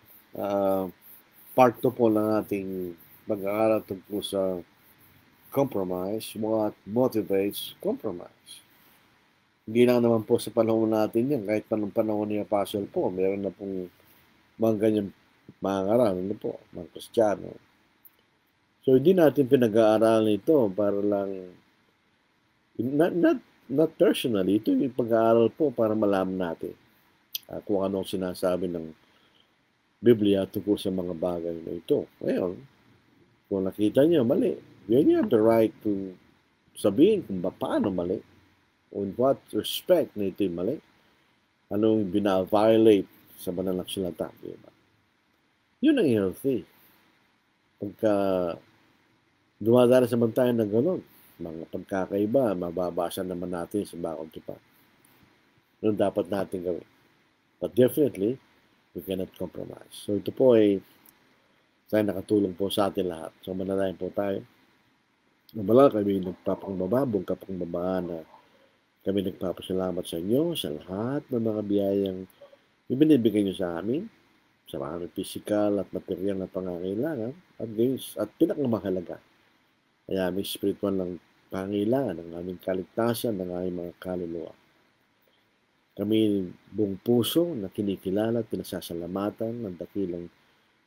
part 2 po ng ating pag-aaral tungkol sa compromise, what motivates compromise. Hindi lang naman po sa panahon natin yan, kahit panahon ni Apostle po, meron na pong mga ganyan mga aral, po, mga Kristiyano. So, hindi natin pinag-aaralan ito para lang, not personally, ito yung pag-aaral po para malaman natin kung anong sinasabi ng Biblia tungkol sa mga bagay na ito. Ngayon, kung nakita niyo mali, you have the right to sabihin kung paano mali, on what respect na ito yung mali, anong bina-violate sa banal na salita, diba? Yun ang healthy. Pagka dumadala sa tayo ng gano'n, mga pagkakaiba, mababasa naman natin sa bakod tipa. Yun dapat natin gawin. But definitely, we cannot compromise. So ito po ay sana nakatulong po sa atin lahat. So mananayin po tayo. Nabalal kami nagpapangbababong kapangbabaan na kami nagpapasalamat sa inyo sa lahat ng mga biyayang ibinibigay nyo sa amin, sa mga physical at material na pangangailangan, at pinakamahalaga. Kaya may spiritual ng pangangailangan ng aming kaligtasan ng aming mga kaluluwa. Kami buong puso na kinikilala at pinasasalamatan ng dakilang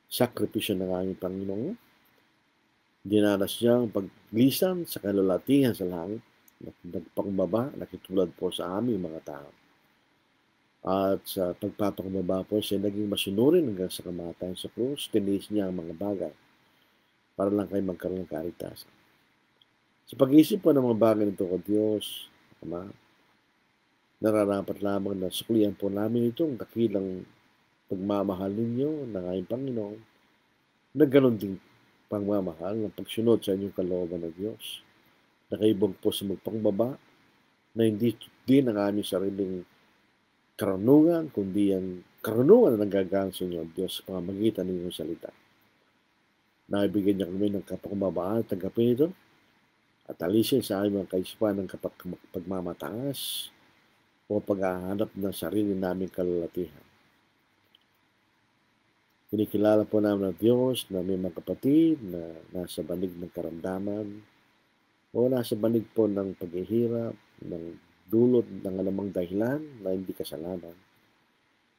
sakripisyo ng aming Panginoon. Dinanas niya ang paglisan sa kalulatihan sa langit, nagpakumbaba, nakitulad po sa aming mga tao. At sa pagpapakumbaba po siya naging masunurin hanggang sa kamatayan sa krus, tinis niya ang mga bagay para lang kayo magkaroon ng kaligtasan. Sa pag-iisip po ng mga bagay nito ko Diyos, Ama, nararapat lamang na suklian po namin itong dakilang pagmamahal ninyo ng aming Panginoon na ganoon din pagmamahal ng pagsunod sa inyong kalooban ng Diyos. Nakaibog po sa magpangbaba na hindi din ang aming sariling karunungan, kundi ang karunungan na nanggagaling sa inyo, Diyos, sa pamamagitan ng inyong salita. Naibigyan niya kami ng kapakumbabaan at tanggapin ito at alisin sa aming mga kaisipan ng pagmamataas o pag-ahanap ng sarili naming kalulatihan. Kinikilala po namin ng Diyos na may mga kapatid na nasa banig ng karamdaman o nasa banig po ng paghihirap, ng dulot ng alamang dahilan na hindi kasalanan.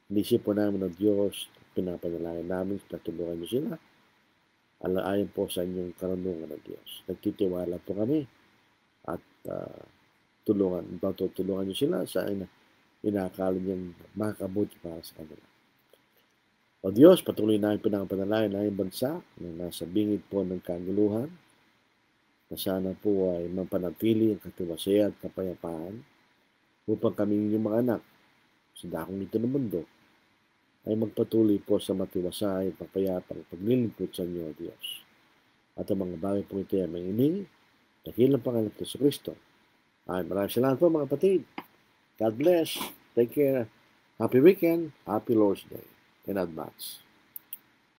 Inisip po namin ng Diyos, pinapanalangin namin, natulungan niyo sila Ayon po sa inyong karunungan ng Diyos. Nagtitiwala po kami at tutulungan niyo sila sa inakala niyang makakabuti para sa kanila. O Diyos, patuloy namin pinakapanalangin ng bansa na nasa bingit po ng kaguluhan, na sana po ay mapanatili ang katiwasaya at kapayapaan upang kami inyong mga anak sa dakong ito ng mundo ay magpatuloy po sa matiwasay at kapayapang paglilingkod sa inyo, O Diyos. At ang mga bagay po ito ay manginig, dakilang pangalan sa Kristo. Ay, maraming salamat po mga kapatid. God bless. Take care. Happy weekend. Happy Lord's Day in advance.